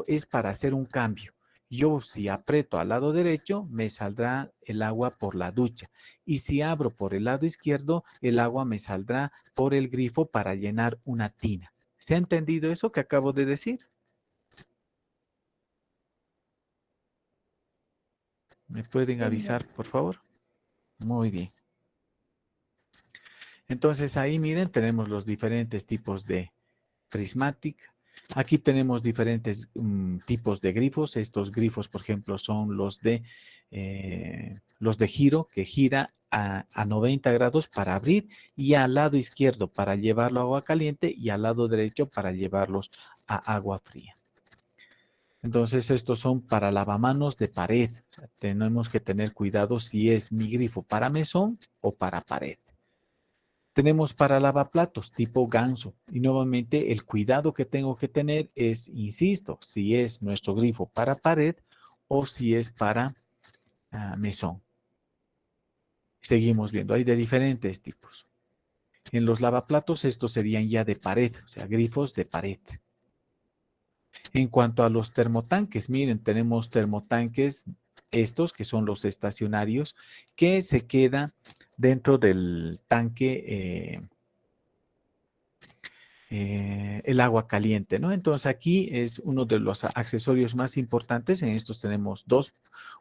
es para hacer un cambio. Yo si aprieto al lado derecho, me saldrá el agua por la ducha. Y si abro por el lado izquierdo, el agua me saldrá por el grifo para llenar una tina. ¿Se ha entendido eso que acabo de decir? ¿Me pueden avisar, por favor? Muy bien. Entonces ahí miren, tenemos los diferentes tipos de prismatic. Aquí tenemos diferentes tipos de grifos. Estos grifos, por ejemplo, son los de giro, que gira a 90 grados para abrir y al lado izquierdo para llevarlo a agua caliente y al lado derecho para llevarlos a agua fría. Entonces, estos son para lavamanos de pared. O sea, tenemos que tener cuidado si es mi grifo para mesón o para pared. Tenemos para lavaplatos tipo ganso. Y nuevamente, el cuidado que tengo que tener es, insisto, si es nuestro grifo para pared o si es para mesón. Seguimos viendo, hay de diferentes tipos. En los lavaplatos, estos serían ya de pared, o sea, grifos de pared. En cuanto a los termotanques, miren, tenemos termotanques, estos que son los estacionarios, que se queda dentro del tanque el agua caliente, ¿no? Entonces aquí es uno de los accesorios más importantes. En estos tenemos dos.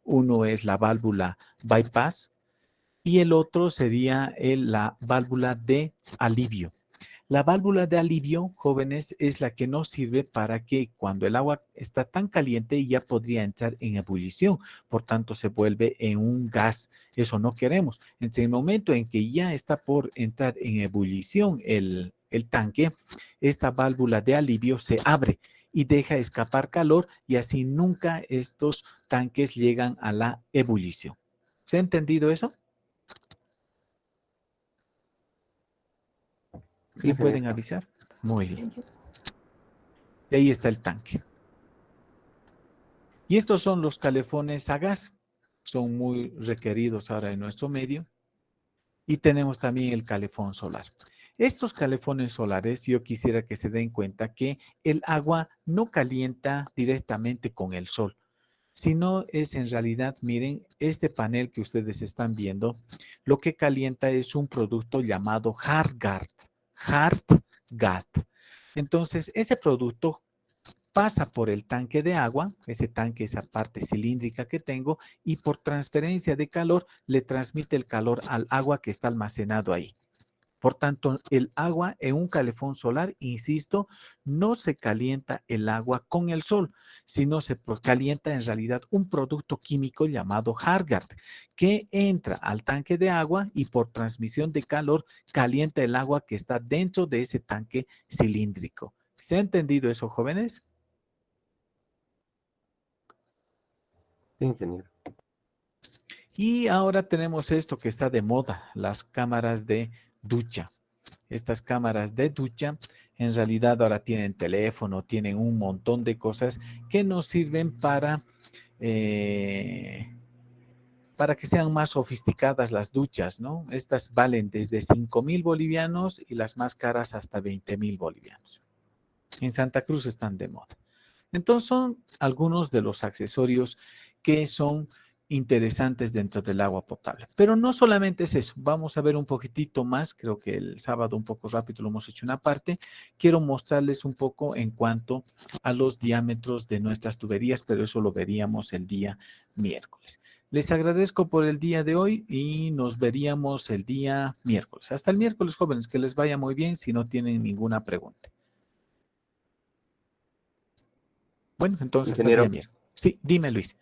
Uno es la válvula bypass y el otro sería la válvula de alivio. La válvula de alivio, jóvenes, es la que nos sirve para que cuando el agua está tan caliente ya podría entrar en ebullición, por tanto se vuelve en un gas. Eso no queremos. En el momento en que ya está por entrar en ebullición el tanque, esta válvula de alivio se abre y deja escapar calor y así nunca estos tanques llegan a la ebullición. ¿Se ha entendido eso? ¿Sí pueden avisar? Muy bien. Y ahí está el tanque. Y estos son los calefones a gas. Son muy requeridos ahora en nuestro medio. Y tenemos también el calefón solar. Estos calefones solares, yo quisiera que se den cuenta que el agua no calienta directamente con el sol, sino es en realidad, miren, este panel que ustedes están viendo, lo que calienta es un producto llamado HardGuard. HardGuard. Entonces, ese producto pasa por el tanque de agua, ese tanque, esa parte cilíndrica que tengo, y por transferencia de calor le transmite el calor al agua que está almacenado ahí. Por tanto, el agua en un calefón solar, insisto, no se calienta el agua con el sol, sino se calienta en realidad un producto químico llamado HardGuard, que entra al tanque de agua y por transmisión de calor calienta el agua que está dentro de ese tanque cilíndrico. ¿Se ha entendido eso, jóvenes? Sí, ingeniero. Y ahora tenemos esto que está de moda, las cámaras de ducha. Estas cámaras de ducha en realidad ahora tienen teléfono, tienen un montón de cosas que nos sirven para que sean más sofisticadas las duchas, ¿no? Estas valen desde 5,000 bolivianos y las más caras hasta 20,000 bolivianos. En Santa Cruz están de moda. Entonces son algunos de los accesorios que son interesantes dentro del agua potable. Pero no solamente es eso, vamos a ver un poquitito más, creo que el sábado un poco rápido lo hemos hecho una parte, quiero mostrarles un poco en cuanto a los diámetros de nuestras tuberías, pero eso lo veríamos el día miércoles. Les agradezco por el día de hoy y nos veríamos el día miércoles. Hasta el miércoles, jóvenes, que les vaya muy bien si no tienen ninguna pregunta. Bueno, entonces hasta el día miércoles. Sí, dime, Luis.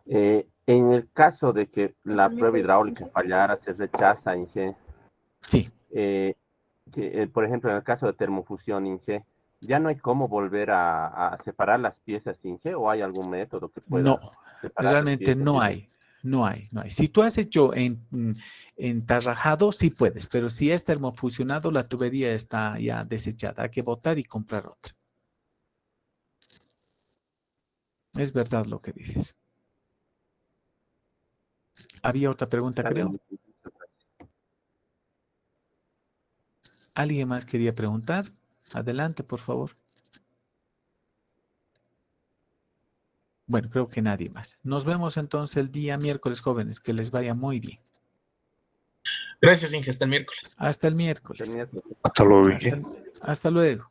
En el caso de que la prueba hidráulica fallara, se rechaza, Inge. Sí. que, por ejemplo, en el caso de termofusión, Inge, ¿ya no hay cómo volver a separar las piezas, Inge? ¿O hay algún método que pueda No, separar las realmente piezas, no Inge? hay. No hay. Si tú has hecho en tarrajado, sí puedes, pero si es termofusionado, la tubería está ya desechada. Hay que botar y comprar otra. Es verdad lo que dices. Había otra pregunta, Está bien, creo. muchas gracias. ¿Alguien más quería preguntar? Adelante, por favor. Bueno, creo que nadie más. Nos vemos entonces el día miércoles, jóvenes. Que les vaya muy bien. Gracias, Inge. Hasta el miércoles. Hasta el miércoles. Tenía que- Hasta luego, Inge. Hasta luego.